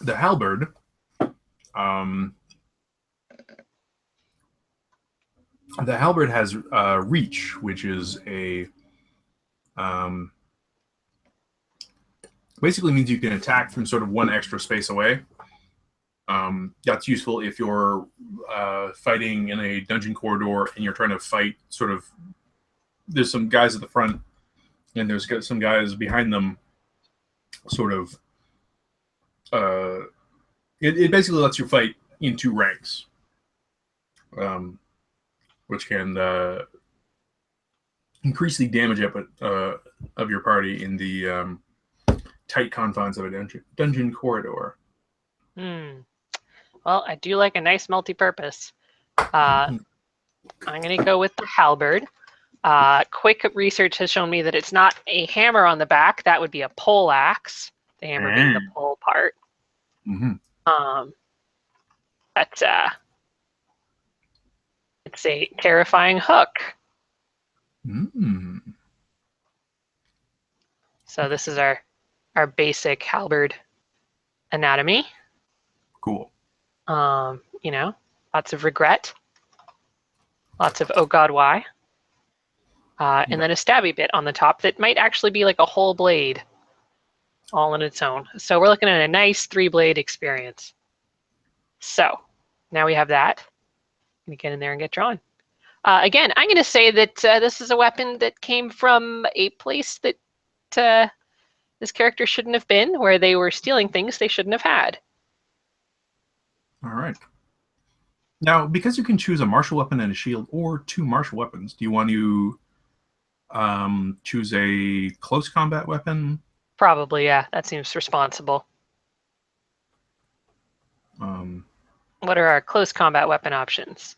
the halberd, has reach, which is a basically means you can attack from sort of one extra space away. That's useful if you're fighting in a dungeon corridor and you're trying to fight sort of. There's some guys at the front, and there's some guys behind them. Sort of. It basically lets you fight in two ranks, which can increase the damage output of your party in the tight confines of a dungeon corridor. Well, I do like a nice multi-purpose. I'm going to go with the halberd. Quick research has shown me that it's not a hammer on the back. That would be a pole axe. The hammer being the pole part. But it's a terrifying hook. So this is our basic halberd anatomy. Cool. Lots of regret. Lots of oh god, why? And then a stabby bit on the top that might actually be like a whole blade all on its own. So we're looking at a nice 3-blade experience. So now we have that. We get in there and get drawn. Again, I'm going to say that this is a weapon that came from a place that this character shouldn't have been, where they were stealing things they shouldn't have had. All right. Now, because you can choose a martial weapon and a shield, or two martial weapons, do you want to choose a close combat weapon? Probably, yeah. That seems responsible. What are our close combat weapon options?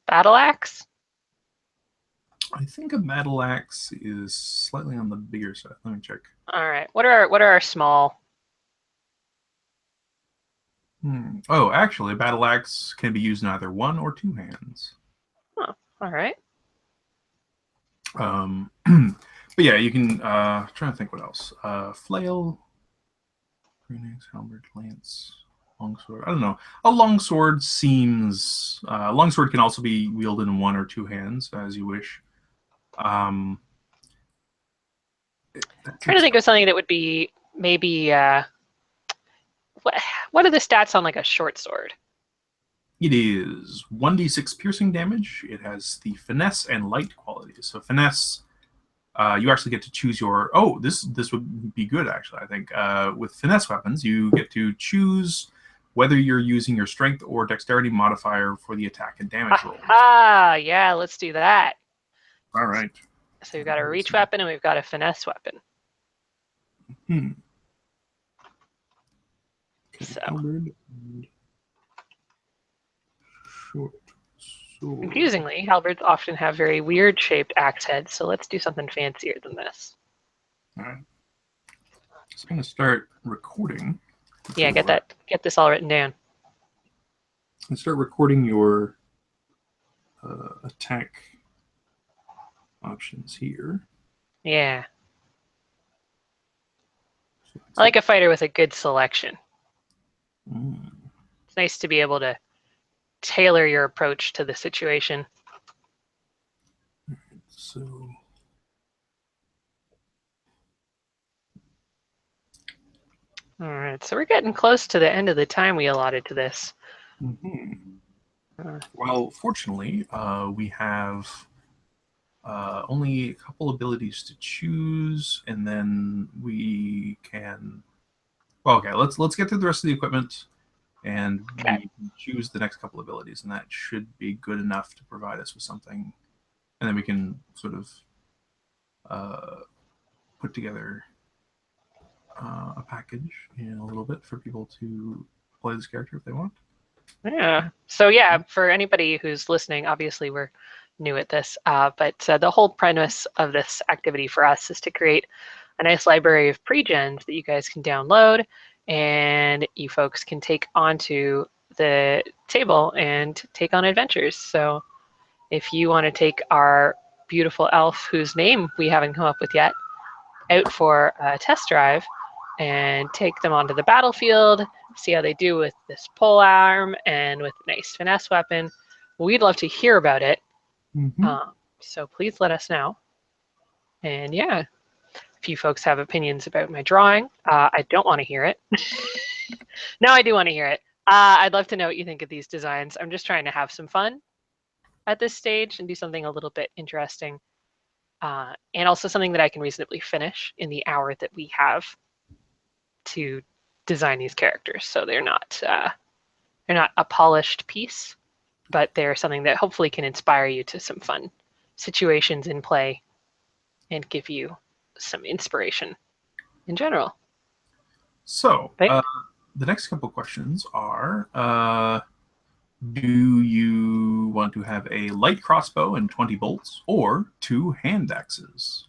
Battle axe? I think a battle axe is slightly on the bigger side. Let me check. All right. What are our small? Oh, actually, a battle axe can be used in either one or two hands. Oh, all right. But yeah, you can. Trying to think what else. Flail, grenades, halberd, lance, longsword. I don't know. A longsword seems. Longsword can also be wielded in one or two hands, as you wish. Trying to think of something that would be maybe. What are the stats on like a short sword? It is 1d6 piercing damage. It has the finesse and light qualities. So finesse, you actually get to choose your. Oh, this would be good actually. I think with finesse weapons, you get to choose whether you're using your strength or dexterity modifier for the attack and damage rolls. Yeah, let's do that. All right. So we've got a reach weapon and we've got a finesse weapon. So. Short sword. Confusingly, halberds often have very weird shaped axe heads, so let's do something fancier than this. All right. So I'm going to start recording. Yeah, get this all written down. And start recording your attack options here. Yeah. I like a fighter with a good selection. Mm. It's nice to be able to tailor your approach to the situation. So, All right, so we're getting close to the end of the time we allotted to this. Well, fortunately, we have only a couple abilities to choose, and then we can. Well, okay, let's get through the rest of the equipment, and we can choose the next couple abilities, and that should be good enough to provide us with something, and then we can sort of put together a package in a little bit for people to play this character if they want. Yeah. So yeah, for anybody who's listening, obviously we're new at this, but the whole premise of this activity for us is to create a nice library of pre-gens that you guys can download and you folks can take onto the table and take on adventures. So if you want to take our beautiful elf, whose name we haven't come up with yet, out for a test drive and take them onto the battlefield, see how they do with this pole arm and with a nice finesse weapon, we'd love to hear about it. So please let us know. And yeah, if you folks have opinions about my drawing, I don't want to hear it. No, I do want to hear it. I'd love to know what you think of these designs. I'm just trying to have some fun at this stage and do something a little bit interesting. And also something that I can reasonably finish in the hour that we have to design these characters. So they're not a polished piece, but they're something that hopefully can inspire you to some fun situations in play and give you some inspiration in general. So, Right? the next couple questions are do you want to have a light crossbow and 20 bolts or 2 hand axes?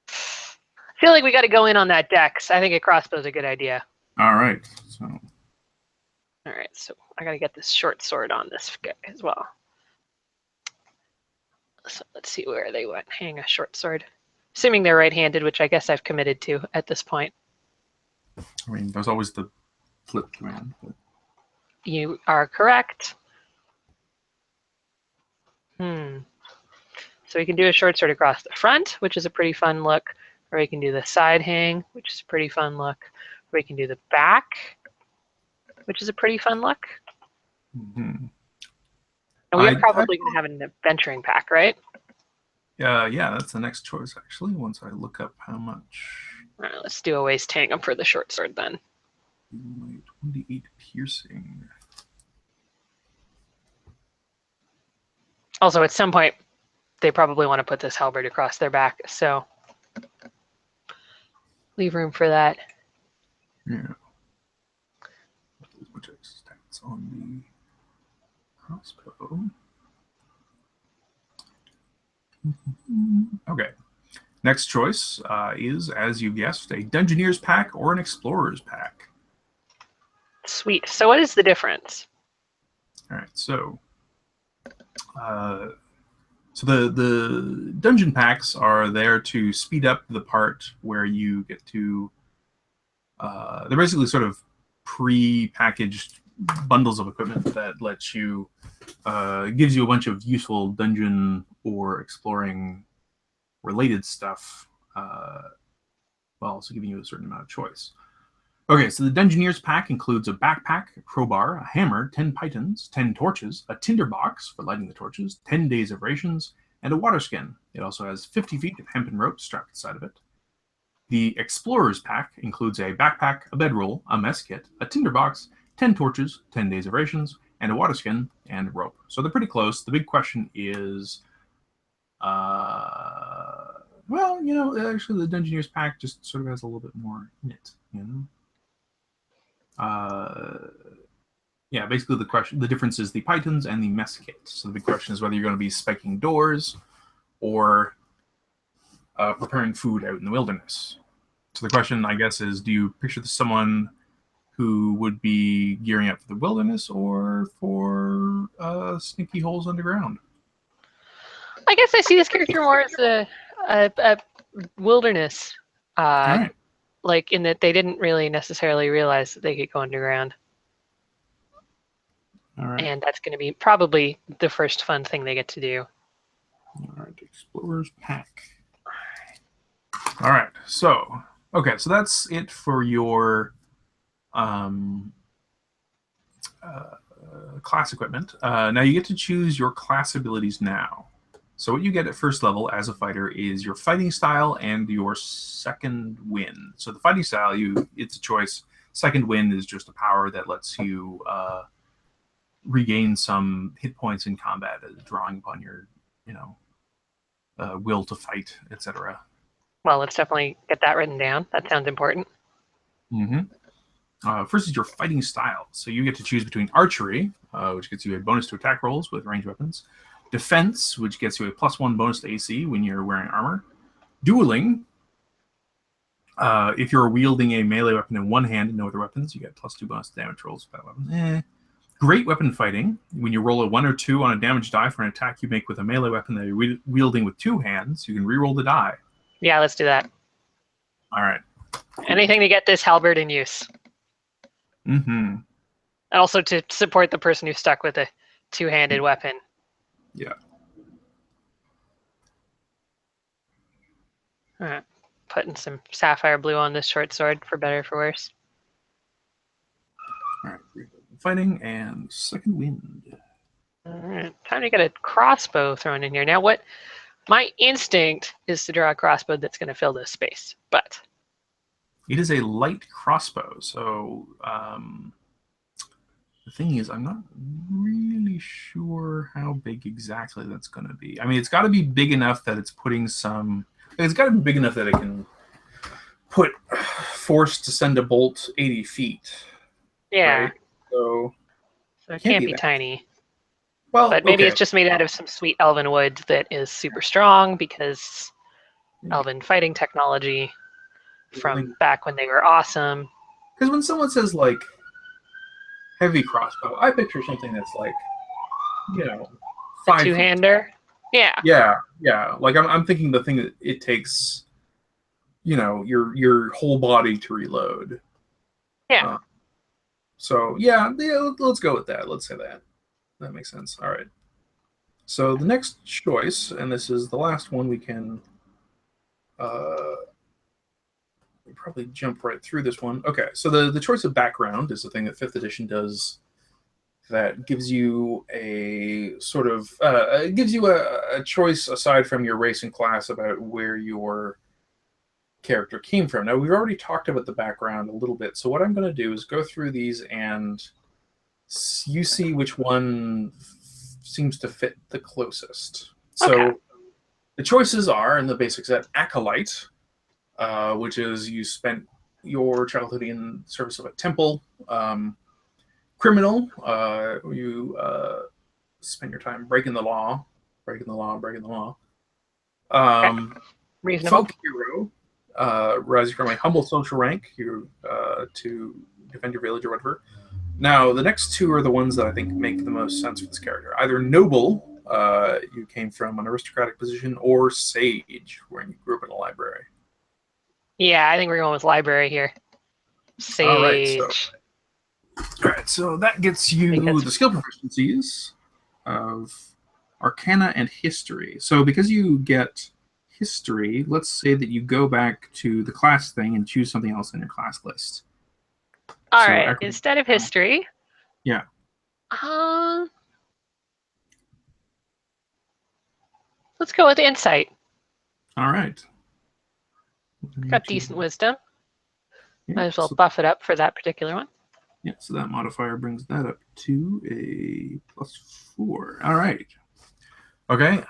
I feel like we got to go in on that dex. I think a crossbow is a good idea. All right. So, all right, so I got to get this short sword on this guy as well. So let's see where they went. Hang a short sword. Assuming they're right-handed, which I guess I've committed to at this point. I mean, there's always the flip command. But... You are correct. So we can do a short sword across the front, which is a pretty fun look, or we can do the side hang, which is a pretty fun look, or we can do the back, which is a pretty fun look. And we are probably going to have an adventuring pack, right? Yeah, that's the next choice, actually, once I look up how much. All right, let's do a waist tandem for the short sword then. 28 piercing. Also, at some point, they probably want to put this halberd across their back, so leave room for that. Yeah. Which stats on the crossbow. Okay. Next choice is, as you guessed, a Dungeoneer's pack or an Explorer's pack. Sweet. So what is the difference? All right. So the dungeon packs are there to speed up the part where you get to. They're basically sort of pre-packaged bundles of equipment that lets you gives you a bunch of useful dungeon or exploring related stuff, while also giving you a certain amount of choice. Okay, so the Dungeoneer's pack includes a backpack, a crowbar, a hammer, 10 pythons, 10 torches, a tinderbox for lighting the torches, 10 days of rations, and a water skin. It also has 50 feet of hempen rope strapped to the side of it. The Explorer's pack includes a backpack, a bedroll, a mess kit, a tinderbox, 10 torches, 10 days of rations, and a water skin and rope. So they're pretty close. The big question is, well, you know, actually the Dungeoneer's pack just sort of has a little bit more in it, you know? Yeah, basically the difference is the pythons and the mess kit. So the big question is whether you're going to be spiking doors or preparing food out in the wilderness. So the question, I guess, is do you picture someone who would be gearing up for the wilderness or for sneaky holes underground? I guess I see this character more as a wilderness like in that they didn't really necessarily realize that they could go underground. All right. And that's going to be probably the first fun thing they get to do. All right, Explorer's Pack. All right, so that's it for your class equipment. Now you get to choose your class abilities now. So what you get at first level as a fighter is your fighting style and your second wind. So the fighting style, it's a choice. Second wind is just a power that lets you regain some hit points in combat, drawing upon your, will to fight, etc. Well, let's definitely get that written down. That sounds important. First is your fighting style. So you get to choose between archery, which gets you a bonus to attack rolls with ranged weapons. Defense, which gets you a +1 bonus to AC when you're wearing armor. Dueling, if you're wielding a melee weapon in one hand and no other weapons, you get +2 bonus to damage rolls with that weapon. Great weapon fighting, when you roll a 1 or 2 on a damage die for an attack you make with a melee weapon that you're wielding with 2 hands, you can re-roll the die. Yeah, let's do that. All right. Anything to get this halberd in use. Mm-hmm. Also to support the person who's stuck with a two-handed weapon. Yeah. All right. Putting some sapphire blue on this short sword for better or for worse. All right. Fighting and second wind. All right. Time to get a crossbow thrown in here. Now, what my instinct is to draw a crossbow that's going to fill this space, but it is a light crossbow. So the thing is, I'm not really sure how big exactly that's going to be. I mean, it's got to be big enough that it's putting some. It's got to be big enough that it can put force to send a bolt 80 feet. Yeah. Right? So it can't be tiny. Well, but maybe it's just made out of some sweet elven wood that is super strong because elven fighting technology from back when they were awesome. Because when someone says like heavy crossbow, I picture something that's like, 5 two-hander. Yeah. Yeah. Like I'm thinking the thing that it takes, your whole body to reload. Yeah. So yeah, let's go with that. Let's say that. That makes sense. All right. So the next choice, and this is the last one, we can probably jump right through this one. Okay, so the choice of background is the thing that 5th edition does that gives you a sort of gives you a choice aside from your race and class about where your character came from. Now, we've already talked about the background a little bit, so what I'm going to do is go through these and you see which one seems to fit the closest. So the choices are, in the basic set, Acolyte, which is you spent your childhood in service of a temple. Criminal, you spend your time breaking the law. Reasonable. Folk hero, rising from a humble social rank to defend your village or whatever. Now, the next two are the ones that I think make the most sense for this character. Either noble, you came from an aristocratic position, or sage, where you grew up in a library. Yeah, I think we're going with library here. Sage. All right, so that gets you the skill proficiencies of Arcana and History. So because you get History, let's say that you go back to the class thing and choose something else in your class list. All right, instead of History. Yeah. Let's go with Insight. All right. Got decent wisdom. Might as well buff it up for that particular one. Yeah, so that modifier brings that up to a +4. All right. Okay,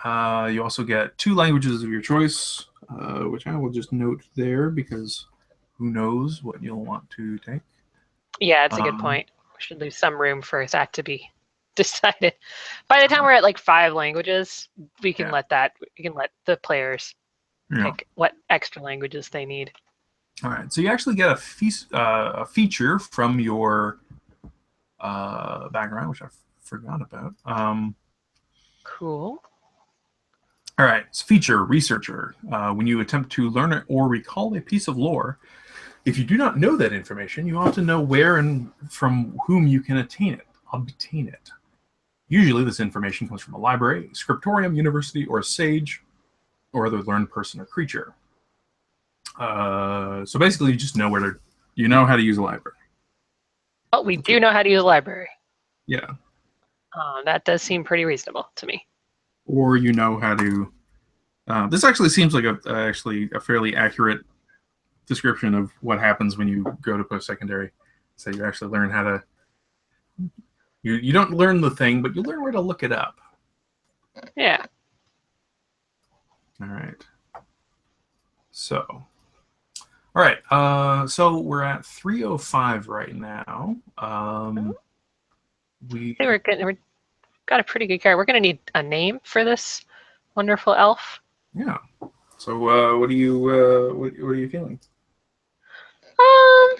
you also get 2 languages of your choice, which I will just note there because who knows what you'll want to take. Yeah, it's a good point. We should leave some room for that to be decided. By the time we're at like 5 languages, we can let the players pick what extra languages they need. All right, so you actually get a feature from your background, which I forgot about. Cool. All right, it's feature Researcher. When you attempt to learn or recall a piece of lore, If you do not know that information, you often know where and from whom you can obtain it. Usually this information comes from a library, scriptorium, university, or a sage, or other learned person or creature. So basically you just know you know how to use a library. Oh, we do know how to use a library. Yeah. That does seem pretty reasonable to me. Or you know how to... this actually seems like a fairly accurate description of what happens when you go to post-secondary. So you actually learn how to... You don't learn the thing, but you learn where to look it up. Yeah. All right. So... All right, so we're at 3:05 right now. We we've got a pretty good character. We're going to need a name for this wonderful elf. Yeah. So what are you feeling? I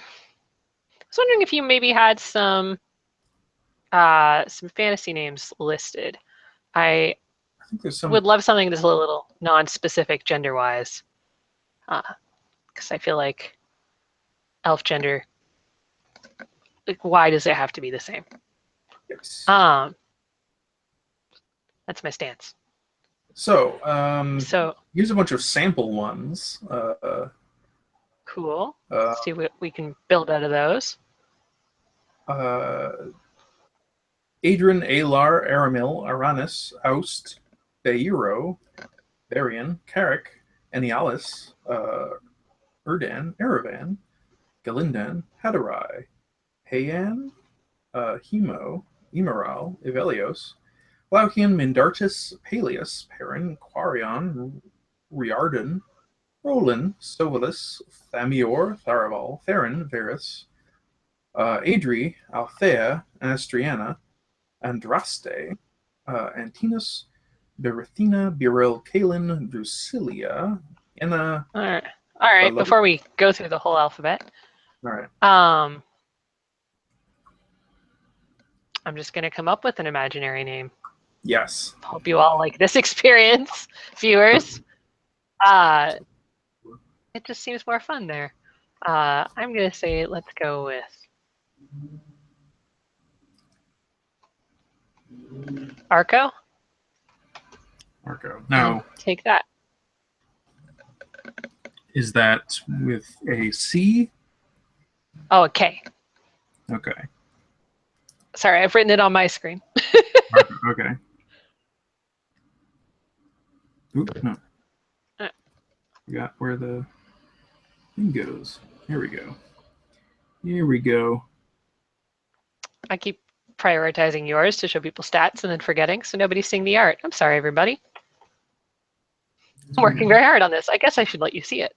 was wondering if you maybe had some fantasy names listed. I think there's some... would love something that's a little non-specific gender-wise, because I feel like elf gender, like, why does it have to be the same? Yes. That's my stance. So here's a bunch of sample ones. Cool. Let's see what we can build out of those. Adrian, Alar, Aramil, Aranis, Aust, Beiro, Varian, Carrick, Enialis, Erdan, Erevan, Galindan, Hadarai, Hayan, Hemo, Emeral, Evelios, Glaucian, Mindartis, Peleus, Perrin, Quarion, Riardan, Roland, Stovalus, Thamior, Tharaval, Theron, Varus, Adri, Althea, Anastriana, Andraste, Antinus, Berethina, Biril, Kalin, Drusilia, Anna. All right. Before we go through the whole alphabet, all right. I'm just going to come up with an imaginary name. Yes. Hope you all like this experience, viewers. It just seems more fun there. I'm going to say let's go with Arco. Arco. Now, take that. Is that with a C? Oh, a K. Okay. Sorry, I've written it on my screen. Okay. Oops, no. Forgot where the thing goes. Here we go. Here we go. I keep prioritizing yours to show people stats and then forgetting, so nobody's seeing the art. I'm sorry, everybody. I'm working very hard on this. I guess I should let you see it.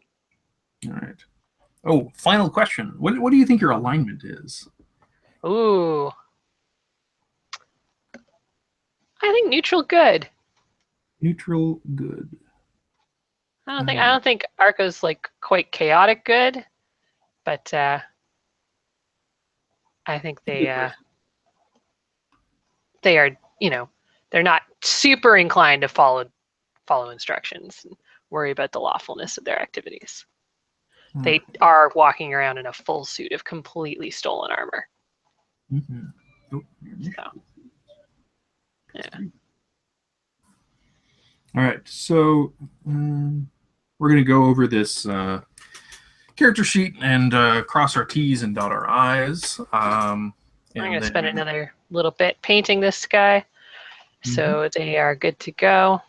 All right. Oh, final question. What do you think your alignment is? Ooh. I think neutral good. Neutral good. I don't think Arco's like quite chaotic good, but I think they are, they're not super inclined to follow instructions and worry about the lawfulness of their activities. They are walking around in a full suit of completely stolen armor. Mm-hmm. Oh, so, yeah. All right, so we're going to go over this character sheet and cross our T's and dot our I's. I'm going to spend another little bit painting this guy, so they are good to go.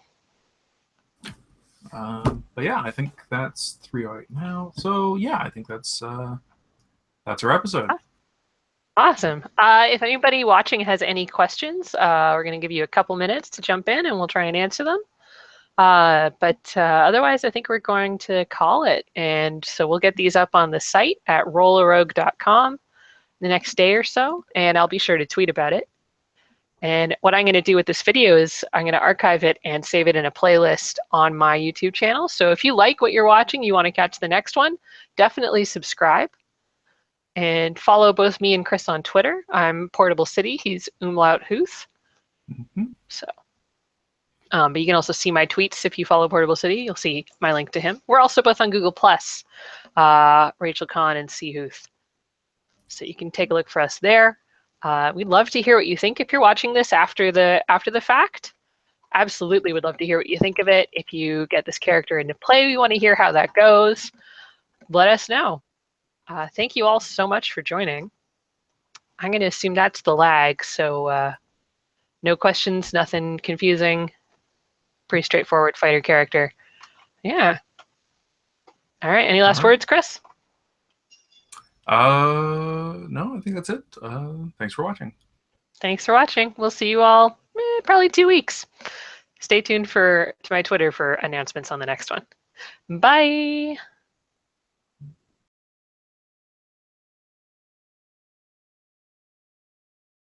But yeah, I think that's 3:08 now. So yeah, I think that's our episode. Awesome. If anybody watching has any questions, we're going to give you a couple minutes to jump in and we'll try and answer them. But otherwise, I think we're going to call it. And so we'll get these up on the site at rollarogue.com the next day or so, and I'll be sure to tweet about it. And what I'm going to do with this video is I'm going to archive it and save it in a playlist on my YouTube channel. So if you like what you're watching, you want to catch the next one, definitely subscribe. And follow both me and Chris on Twitter. I'm Portable City. He's Umlaut Huth. So But you can also see my tweets if you follow Portable City. You'll see my link to him. We're also both on Google Plus, Rachel Kahn and C. Huth. So you can take a look for us there. We'd love to hear what you think if you're watching this after the fact. Absolutely would love to hear what you think of it. If you get this character into play, we want to hear how that goes. Let us know. Thank you all so much for joining. I'm going to assume that's the lag, so no questions, nothing confusing. Pretty straightforward fighter character. Yeah. All right. Any last words, Chris? No, I think that's it. Thanks for watching. Thanks for watching. We'll see you all probably 2 weeks. Stay tuned to my Twitter for announcements on the next one. Bye.